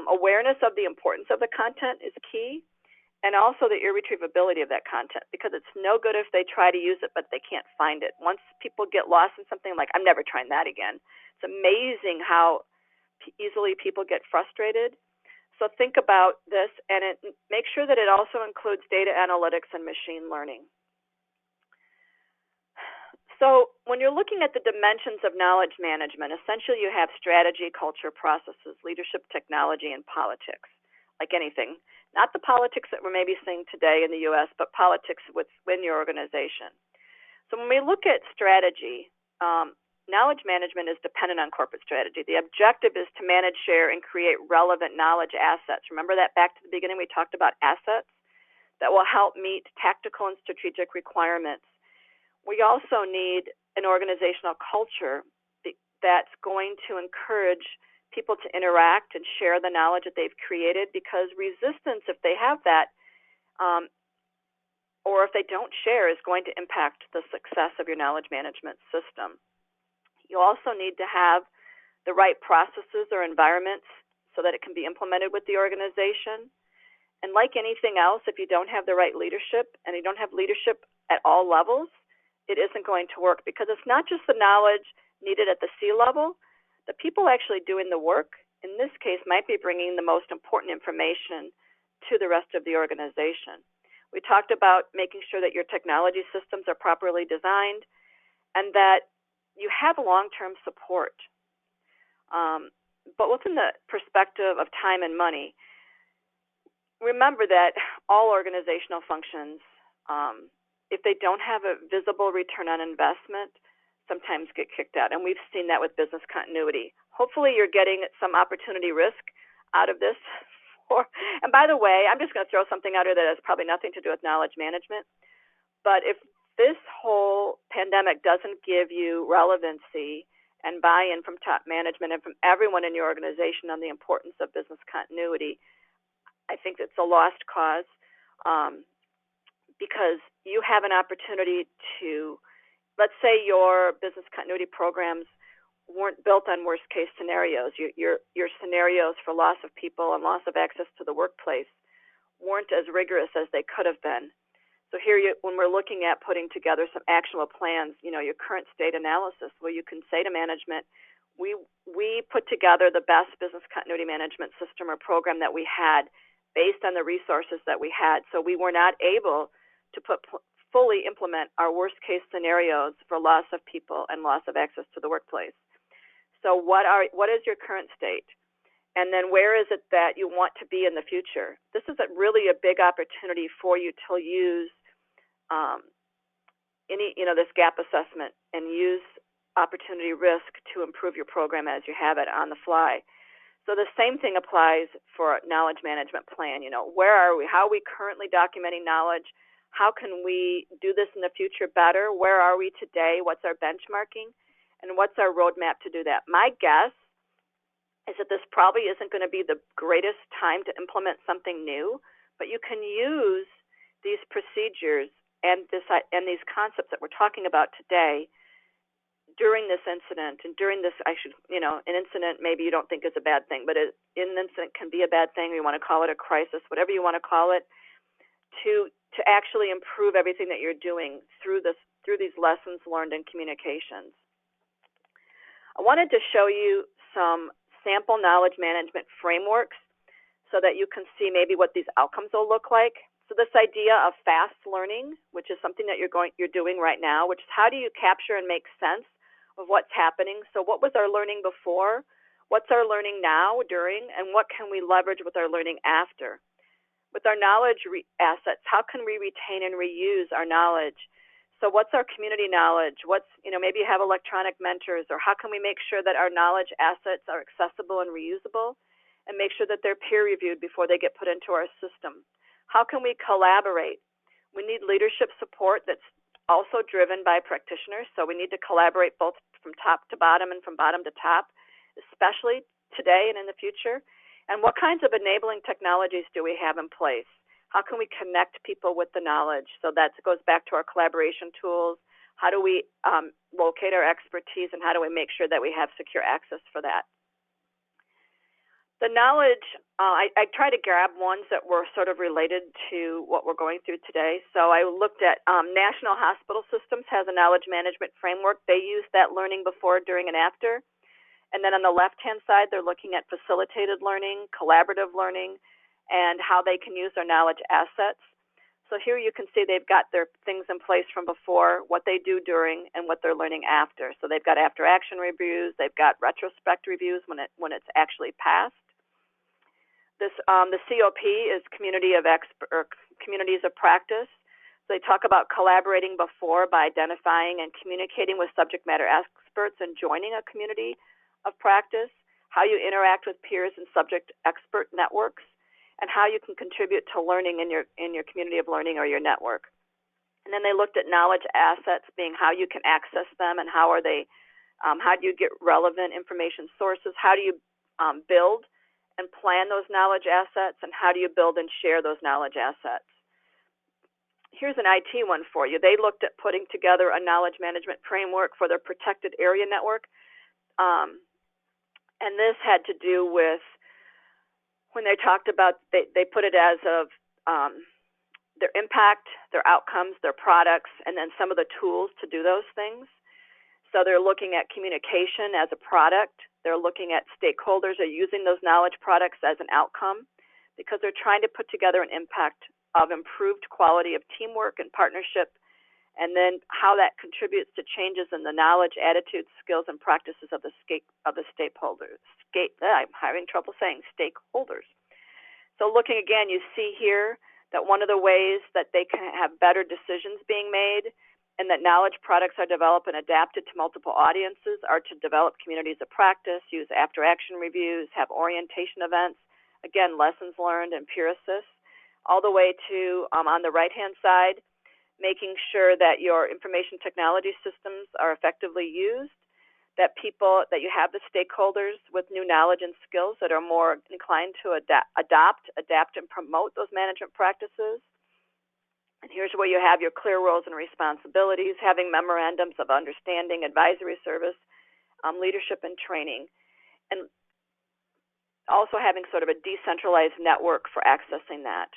awareness of the importance of the content is key. And also the irretrievability of that content, because it's no good if they try to use it, but they can't find it. Once people get lost in something, like, I'm never trying that again. It's amazing how easily people get frustrated. So think about this, and make sure that it also includes data analytics and machine learning. So when you're looking at the dimensions of knowledge management, essentially you have strategy, culture, processes, leadership, technology, and politics, like anything. Not the politics that we're maybe seeing today in the U.S., but politics within your organization. So when we look at strategy, knowledge management is dependent on corporate strategy. The objective is to manage, share, and create relevant knowledge assets. Remember that back to the beginning we talked about assets? that will help meet tactical and strategic requirements. We also need an organizational culture that's going to encourage people to interact and share the knowledge that they've created, because resistance, if they have that, or if they don't share, is going to impact the success of your knowledge management system. You also need to have the right processes or environments so that it can be implemented with the organization. And like anything else, if you don't have the right leadership, and you don't have leadership at all levels, it isn't going to work, because it's not just the knowledge needed at the C-level. The people actually doing the work, in this case, might be bringing the most important information to the rest of the organization. We talked about making sure that your technology systems are properly designed and that you have long-term support. But within the perspective of time and money, remember that all organizational functions, if they don't have a visible return on investment, sometimes get kicked out. And we've seen that with business continuity. Hopefully you're getting some opportunity risk out of this. And by the way, I'm just going to throw something out here that has probably nothing to do with knowledge management. But if this whole pandemic doesn't give you relevancy and buy-in from top management and from everyone in your organization on the importance of business continuity, I think it's a lost cause, because you have an opportunity to, let's say your business continuity programs weren't built on worst case scenarios. Your scenarios for loss of people and loss of access to the workplace weren't as rigorous as they could have been. So here, when we're looking at putting together some actionable plans, your current state analysis, where you can say to management, we put together the best business continuity management system or program that we had based on the resources that we had. So we were not able to fully implement our worst case scenarios for loss of people and loss of access to the workplace. So what is your current state? And then where is it that you want to be in the future? This is really a big opportunity for you to use this gap assessment and use opportunity risk to improve your program as you have it on the fly. So the same thing applies for a knowledge management plan. Where are we? How are we currently documenting knowledge? How can we do this in the future better? Where are we today? What's our benchmarking? And what's our roadmap to do that? My guess is that this probably isn't going to be the greatest time to implement something new, but you can use these procedures and these concepts that we're talking about today during this incident. And during this, an incident maybe you don't think is a bad thing, but an incident can be a bad thing. You want to call it a crisis, whatever you want to call it, to actually improve everything that you're doing through these lessons learned in communications. I wanted to show you some sample knowledge management frameworks so that you can see maybe what these outcomes will look like. So this idea of fast learning, which is something that you're doing right now, which is how do you capture and make sense of what's happening? So what was our learning before? What's our learning now, during, and what can we leverage with our learning after? With our knowledge assets, how can we retain and reuse our knowledge? So what's our community knowledge? Maybe you have electronic mentors, or how can we make sure that our knowledge assets are accessible and reusable, and make sure that they're peer reviewed before they get put into our system? How can we collaborate? We need leadership support that's also driven by practitioners, so we need to collaborate both from top to bottom and from bottom to top, especially today and in the future. And what kinds of enabling technologies do we have in place? How can we connect people with the knowledge? So that goes back to our collaboration tools. How do we locate our expertise, and how do we make sure that we have secure access for that? The knowledge, I try to grab ones that were sort of related to what we're going through today. So I looked at National Hospital Systems has a knowledge management framework. They use that learning before, during, and after. And then on the left-hand side, they're looking at facilitated learning, collaborative learning, and how they can use their knowledge assets. So here you can see they've got their things in place from before, what they do during, and what they're learning after. So they've got after-action reviews, they've got retrospect reviews when it's actually passed. The COP is communities of practice. So they talk about collaborating before by identifying and communicating with subject matter experts and joining a community of practice, how you interact with peers and subject expert networks, and how you can contribute to learning in your community of learning or your network. And then they looked at knowledge assets, being how you can access them and how do you get relevant information sources, how do you build and plan those knowledge assets, and how do you build and share those knowledge assets. Here's an IT one for you. They looked at putting together a knowledge management framework for their protected area network. And this had to do with, when they talked about, they put it as of their impact, their outcomes, their products, and then some of the tools to do those things. So they're looking at communication as a product. They're looking at stakeholders are using those knowledge products as an outcome, because they're trying to put together an impact of improved quality of teamwork and partnership, and then how that contributes to changes in the knowledge, attitudes, skills, and practices of the stakeholders. I'm having trouble saying stakeholders. So looking again, you see here that one of the ways that they can have better decisions being made, and that knowledge products are developed and adapted to multiple audiences, are to develop communities of practice, use after-action reviews, have orientation events, again, lessons learned and peer assist, all the way to, on the right-hand side, making sure that your information technology systems are effectively used, that you have the stakeholders with new knowledge and skills that are more inclined to adapt, and promote those management practices. And here's where you have your clear roles and responsibilities, having memorandums of understanding, advisory service, leadership and training, and also having sort of a decentralized network for accessing that.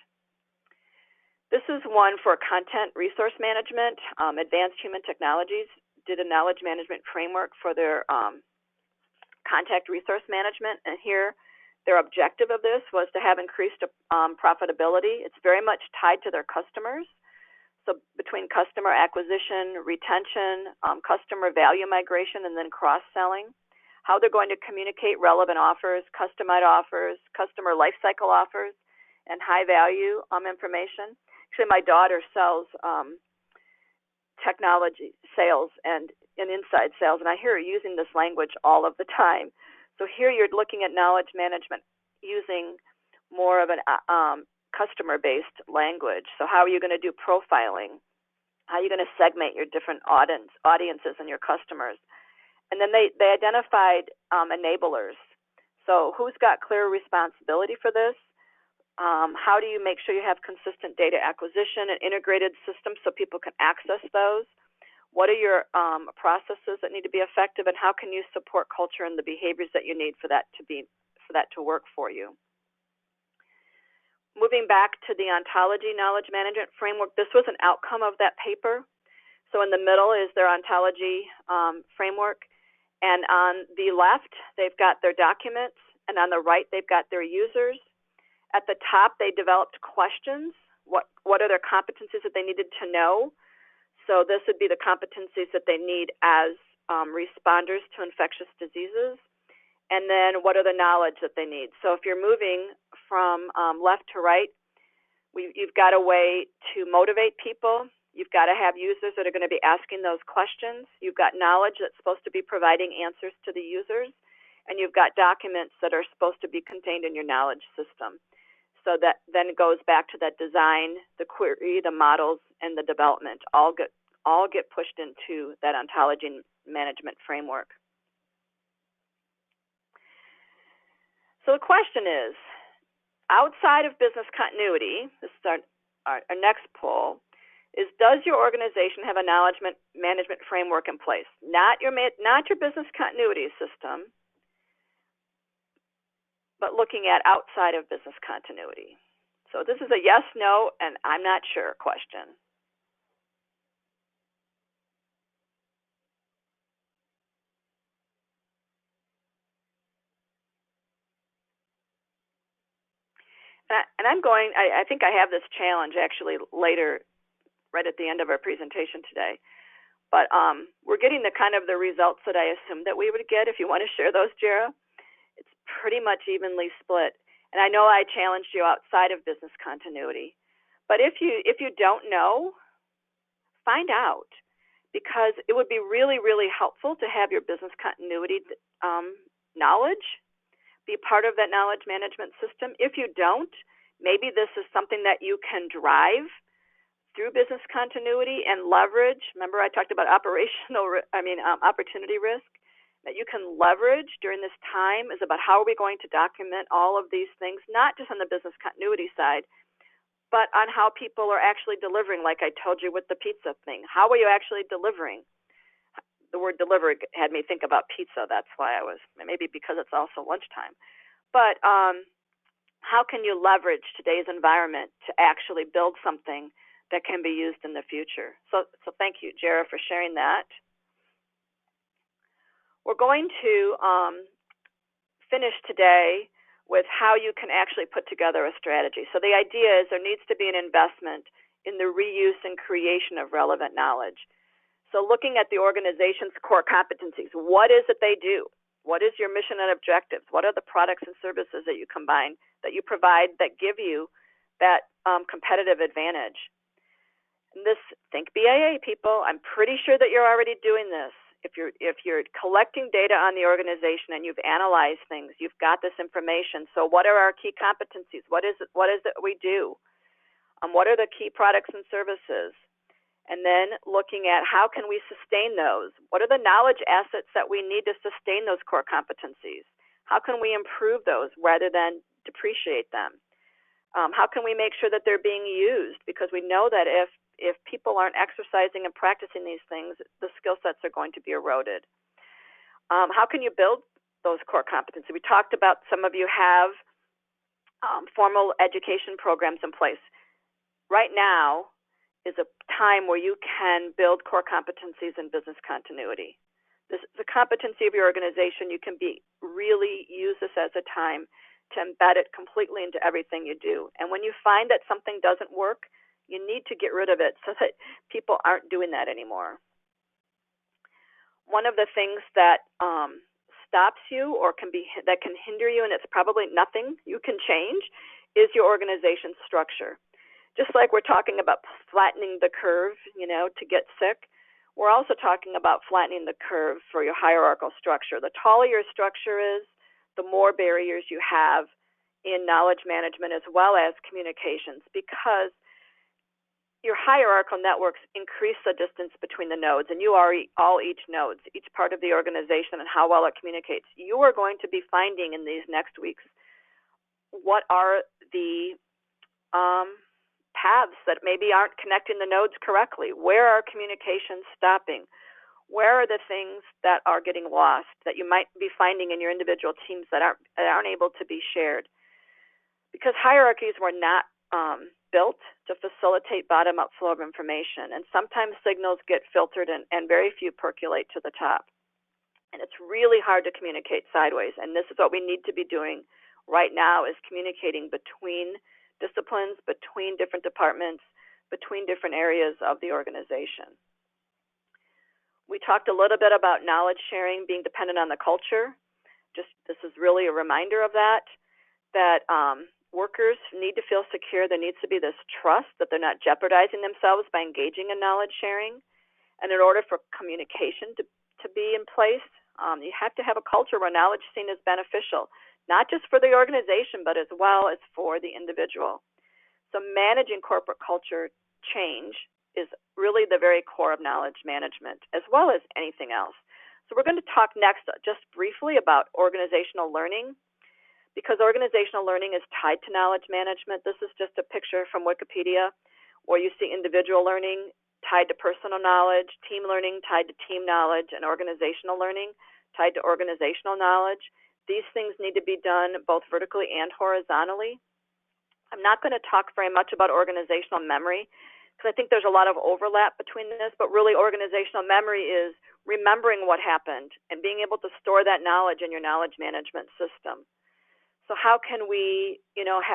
This is one for content resource management. Advanced Human Technologies did a knowledge management framework for their contact resource management, and here their objective of this was to have increased profitability. It's very much tied to their customers. So between customer acquisition, retention, customer value migration, and then cross-selling, how they're going to communicate relevant offers, customized offers, customer lifecycle offers, and high-value information. Actually, my daughter sells technology sales and inside sales, and I hear her using this language all of the time. So here you're looking at knowledge management using more of an customer-based language. So how are you going to do profiling? How are you going to segment your different audiences and your customers? And then they identified enablers. So who's got clear responsibility for this? How do you make sure you have consistent data acquisition and integrated systems so people can access those? What are your processes that need to be effective, and how can you support culture and the behaviors that you need for that to work for you? Moving back to the Ontology Knowledge Management Framework, this was an outcome of that paper. So in the middle is their Ontology framework, and on the left they've got their documents, and on the right they've got their users. At the top, they developed questions. What are their competencies that they needed to know? So this would be the competencies that they need as responders to infectious diseases. And then what are the knowledge that they need? So if you're moving from left to right, you've got a way to motivate people. You've got to have users that are going to be asking those questions. You've got knowledge that's supposed to be providing answers to the users. And you've got documents that are supposed to be contained in your knowledge system. So that then it goes back to that design, the query, the models, and the development all get pushed into that ontology management framework. So the question is, outside of business continuity, this is our next poll, is does your organization have a knowledge management framework in place? Not your business continuity system, but looking at outside of business continuity. So this is a yes, no, and I'm not sure question. And I think I have this challenge actually later, right at the end of our presentation today. But we're getting the kind of the results that I assumed that we would get. If you want to share those, Jara. It's pretty much evenly split. And I know I challenged you outside of business continuity. But if you don't know, find out, because it would be really, really helpful to have your business continuity knowledge be part of that knowledge management system. If you don't, Maybe this is something that you can drive through business continuity and leverage. Remember, I talked about opportunity risk that you can leverage during this time is about how are we going to document all of these things, not just on the business continuity side, but on how people are actually delivering, like I told you with the pizza thing. How are you actually delivering? The word deliver had me think about pizza. That's why I was, maybe because it's also lunchtime. But how can you leverage today's environment to actually build something that can be used in the future? So thank you, Jara, for sharing that. We're going to finish today with how you can actually put together a strategy. So the idea is there needs to be an investment in the reuse and creation of relevant knowledge. So looking at the organization's core competencies, what is it they do? What is your mission and objectives? What are the products and services that you combine, that you provide, that give you that competitive advantage? And this, think BAA, people. I'm pretty sure that you're already doing this. If you're collecting data on the organization and you've analyzed things, you've got this information. So what are our key competencies? What is it we do? What are the key products and services? And then looking at how can we sustain those? What are the knowledge assets that we need to sustain those core competencies? How can we improve those rather than depreciate them? How can we make sure that they're being used? Because we know that if people aren't exercising and practicing these things, the skill sets are going to be eroded. How can you build those core competencies? We talked about some of you have formal education programs in place. Right now is a time where you can build core competencies in business continuity. The competency of your organization, you can really use this as a time to embed it completely into everything you do. And when you find that something doesn't work, you need to get rid of it so that people aren't doing that anymore. One of the things that stops you or that can hinder you, and it's probably nothing you can change, is your organization structure. Just like we're talking about flattening the curve, to get sick, we're also talking about flattening the curve for your hierarchical structure. The taller your structure is, the more barriers you have in knowledge management as well as communications, because your hierarchical networks increase the distance between the nodes, and you are all each nodes, each part of the organization and how well it communicates. You are going to be finding in these next weeks what are the paths that maybe aren't connecting the nodes correctly. Where are communications stopping? Where are the things that are getting lost that you might be finding in your individual teams that aren't able to be shared? Because hierarchies were not built to facilitate bottom-up flow of information, and sometimes signals get filtered and very few percolate to the top. And it's really hard to communicate sideways, and this is what we need to be doing right now, is communicating between disciplines, between different departments, between different areas of the organization. We talked a little bit about knowledge sharing being dependent on the culture. This is really a reminder of that workers need to feel secure. There needs to be this trust that they're not jeopardizing themselves by engaging in knowledge sharing. And in order for communication to be in place, you have to have a culture where knowledge is seen as beneficial, not just for the organization, but as well as for the individual. So managing corporate culture change is really the very core of knowledge management, as well as anything else. So we're going to talk next just briefly about organizational learning, because organizational learning is tied to knowledge management. This is just a picture from Wikipedia where you see individual learning tied to personal knowledge, team learning tied to team knowledge, and organizational learning tied to organizational knowledge. These things need to be done both vertically and horizontally. I'm not going to talk very much about organizational memory because I think there's a lot of overlap between this, but really organizational memory is remembering what happened and being able to store that knowledge in your knowledge management system. So how can we,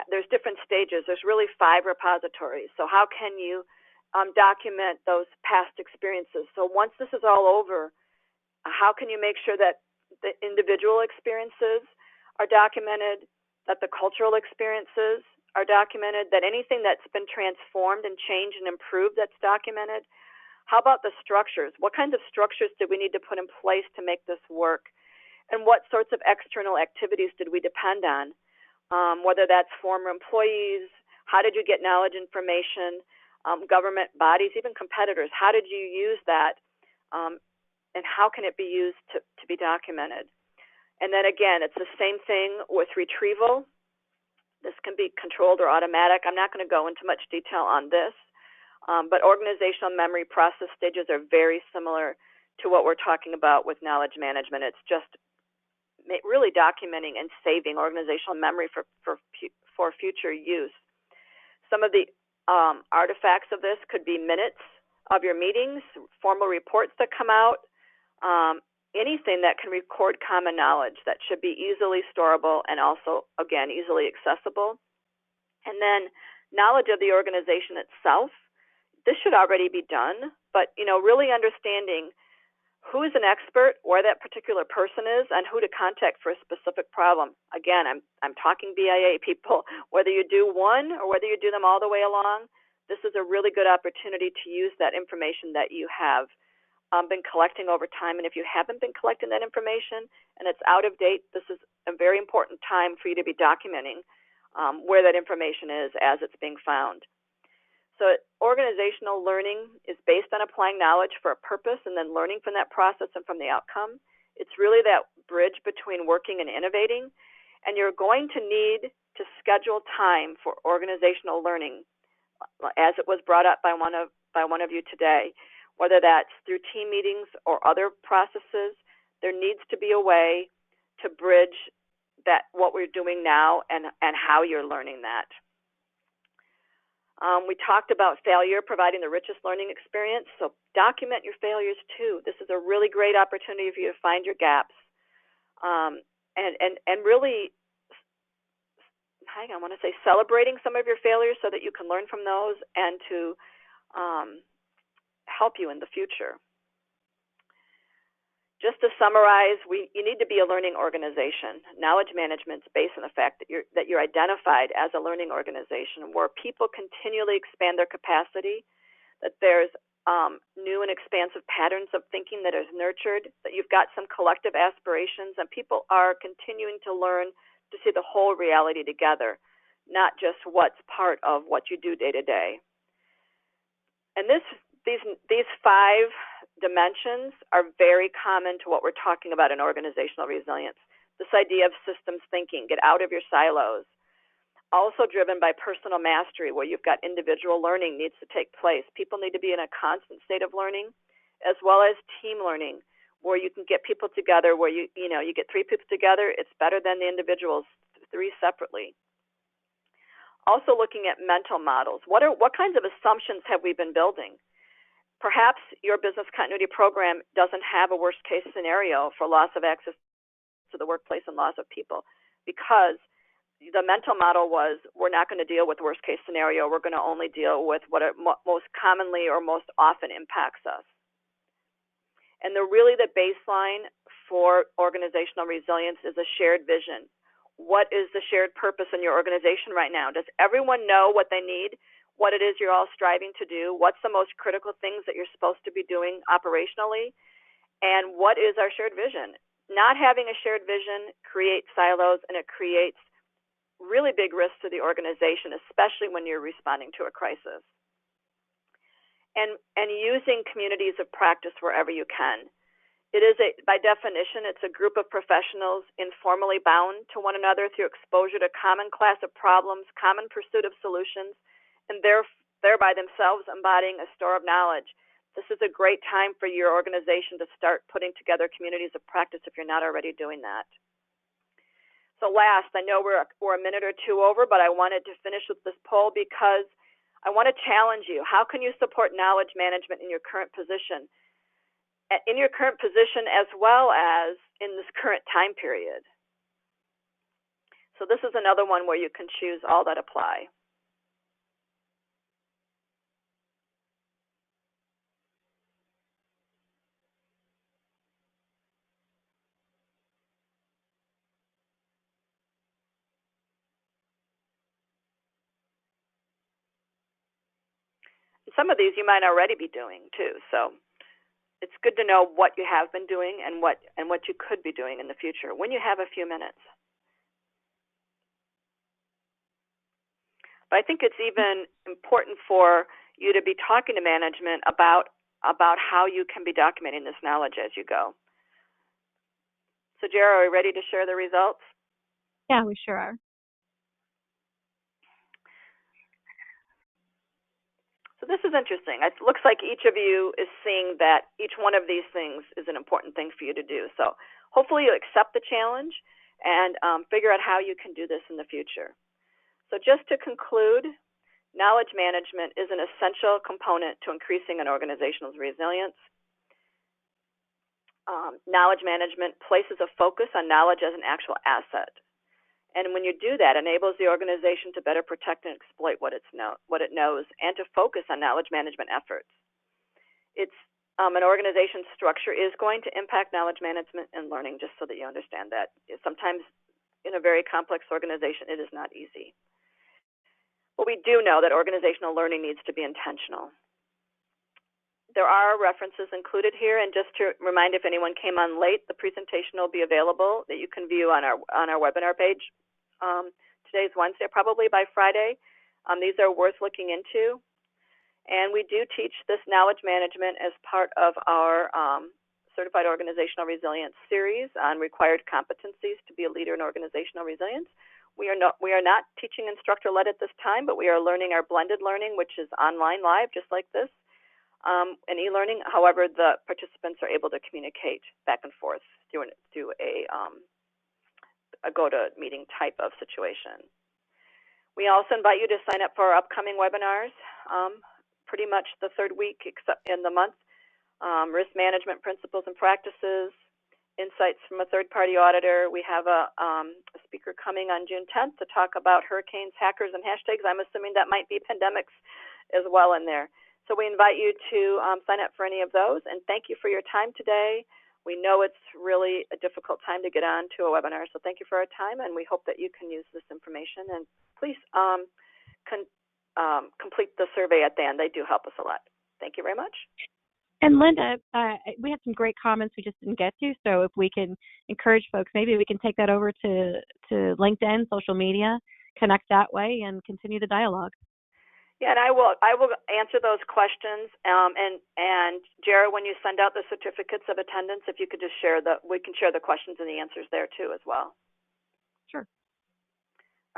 there's different stages. There's really 5 repositories. So how can you document those past experiences? So once this is all over, how can you make sure that the individual experiences are documented, that the cultural experiences are documented, that anything that's been transformed and changed and improved, that's documented? How about the structures? What kinds of structures did we need to put in place to make this work? And what sorts of external activities did we depend on? whether that's former employees, how did you get knowledge information, government bodies, even competitors, how did you use that, and how can it be used to be documented? And then again, it's the same thing with retrieval. This can be controlled or automatic. I'm not going to go into much detail on this, but organizational memory process stages are very similar to what we're talking about with knowledge management. It's just really documenting and saving organizational memory for future use. Some of the artifacts of this could be minutes of your meetings, formal reports that come out, anything that can record common knowledge that should be easily storable and also, again, easily accessible. And then knowledge of the organization itself. This should already be done, but really understanding who is an expert, where that particular person is, and who to contact for a specific problem. Again, I'm talking BIA people. Whether you do one or whether you do them all the way along, this is a really good opportunity to use that information that you have been collecting over time. And if you haven't been collecting that information and it's out of date, this is a very important time for you to be documenting where that information is as it's being found. So organizational learning is based on applying knowledge for a purpose and then learning from that process and from the outcome. It's really that bridge between working and innovating. And you're going to need to schedule time for organizational learning, as it was brought up by one of you today. Whether that's through team meetings or other processes, there needs to be a way to bridge that what we're doing now and how you're learning that. We talked about failure providing the richest learning experience, so document your failures too. This is a really great opportunity for you to find your gaps and really, I want to say, celebrating some of your failures so that you can learn from those and to help you in the future. Just to summarize, you need to be a learning organization. Knowledge management is based on the fact that you're identified as a learning organization where people continually expand their capacity, that there's new and expansive patterns of thinking that is nurtured, that you've got some collective aspirations, and people are continuing to learn to see the whole reality together, not just what's part of what you do day to day. And these 5 dimensions are very common to what we're talking about in organizational resilience. This idea of systems thinking, get out of your silos. Also driven by personal mastery, where you've got individual learning needs to take place. People need to be in a constant state of learning, as well as team learning, where you can get people together, where you get 3 people together, it's better than the individuals 3 separately. Also looking at mental models. What kinds of assumptions have we been building? Perhaps your business continuity program doesn't have a worst-case scenario for loss of access to the workplace and loss of people, because the mental model was, we're not going to deal with worst-case scenario. We're going to only deal with what most commonly or most often impacts us. And the baseline for organizational resilience is a shared vision. What is the shared purpose in your organization right now? Does everyone know what they need? What it is you're all striving to do, what's the most critical things that you're supposed to be doing operationally, and what is our shared vision? Not having a shared vision creates silos, and it creates really big risks to the organization, especially when you're responding to a crisis. And using communities of practice wherever you can. It is, by definition, it's a group of professionals informally bound to one another through exposure to common class of problems, common pursuit of solutions, and thereby themselves embodying a store of knowledge. This is a great time for your organization to start putting together communities of practice if you're not already doing that. So last, I know we're a minute or 2 over, but I wanted to finish with this poll because I want to challenge you. How can you support knowledge management in your current position? In your current position as well as in this current time period. So this is another one where you can choose all that apply. Some of these you might already be doing too, so it's good to know what you have been doing and what you could be doing in the future when you have a few minutes. But I think it's even important for you to be talking to management about how you can be documenting this knowledge as you go. So, Jara, are we ready to share the results? Yeah, we sure are. So this is interesting. It looks like each of you is seeing that each one of these things is an important thing for you to do. So hopefully you accept the challenge and figure out how you can do this in the future. So just to conclude, knowledge management is an essential component to increasing an organization's resilience. Knowledge management places a focus on knowledge as an actual asset. And when you do that, it enables the organization to better protect and exploit what it knows, and to focus on knowledge management efforts. It's an organization's structure is going to impact knowledge management and learning, just so that you understand that. Sometimes in a very complex organization, it is not easy. But we do know that organizational learning needs to be intentional. There are references included here, and just to remind, if anyone came on late, the presentation will be available that you can view on our webinar page. Today's Wednesday, probably by Friday. These are worth looking into. And we do teach this knowledge management as part of our Certified Organizational Resilience series on required competencies to be a leader in organizational resilience. We are not teaching instructor-led at this time, but we are learning our blended learning, which is online live, just like this, and e-learning. However, the participants are able to communicate back and forth through a GoToMeeting type of situation. We also invite you to sign up for our upcoming webinars, pretty much the third week except in the month. Risk management principles and practices, insights from a third-party auditor. We have a speaker coming on June 10th to talk about hurricanes, hackers, and hashtags. I'm assuming that might be pandemics as well in there. So we invite you to sign up for any of those, and thank you for your time today. We know it's really a difficult time to get on to a webinar, so thank you for our time, and we hope that you can use this information. And please complete the survey at the end. They do help us a lot. Thank you very much. And Linda, we had some great comments we just didn't get to, so if we can encourage folks, maybe we can take that over to LinkedIn, social media, connect that way, and continue the dialogue. Yeah, and I will answer those questions. And Jara, when you send out the certificates of attendance, if you could just we can share the questions and the answers there too as well. Sure.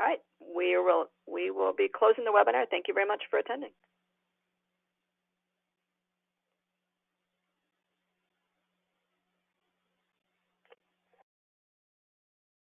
All right, we will be closing the webinar. Thank you very much for attending.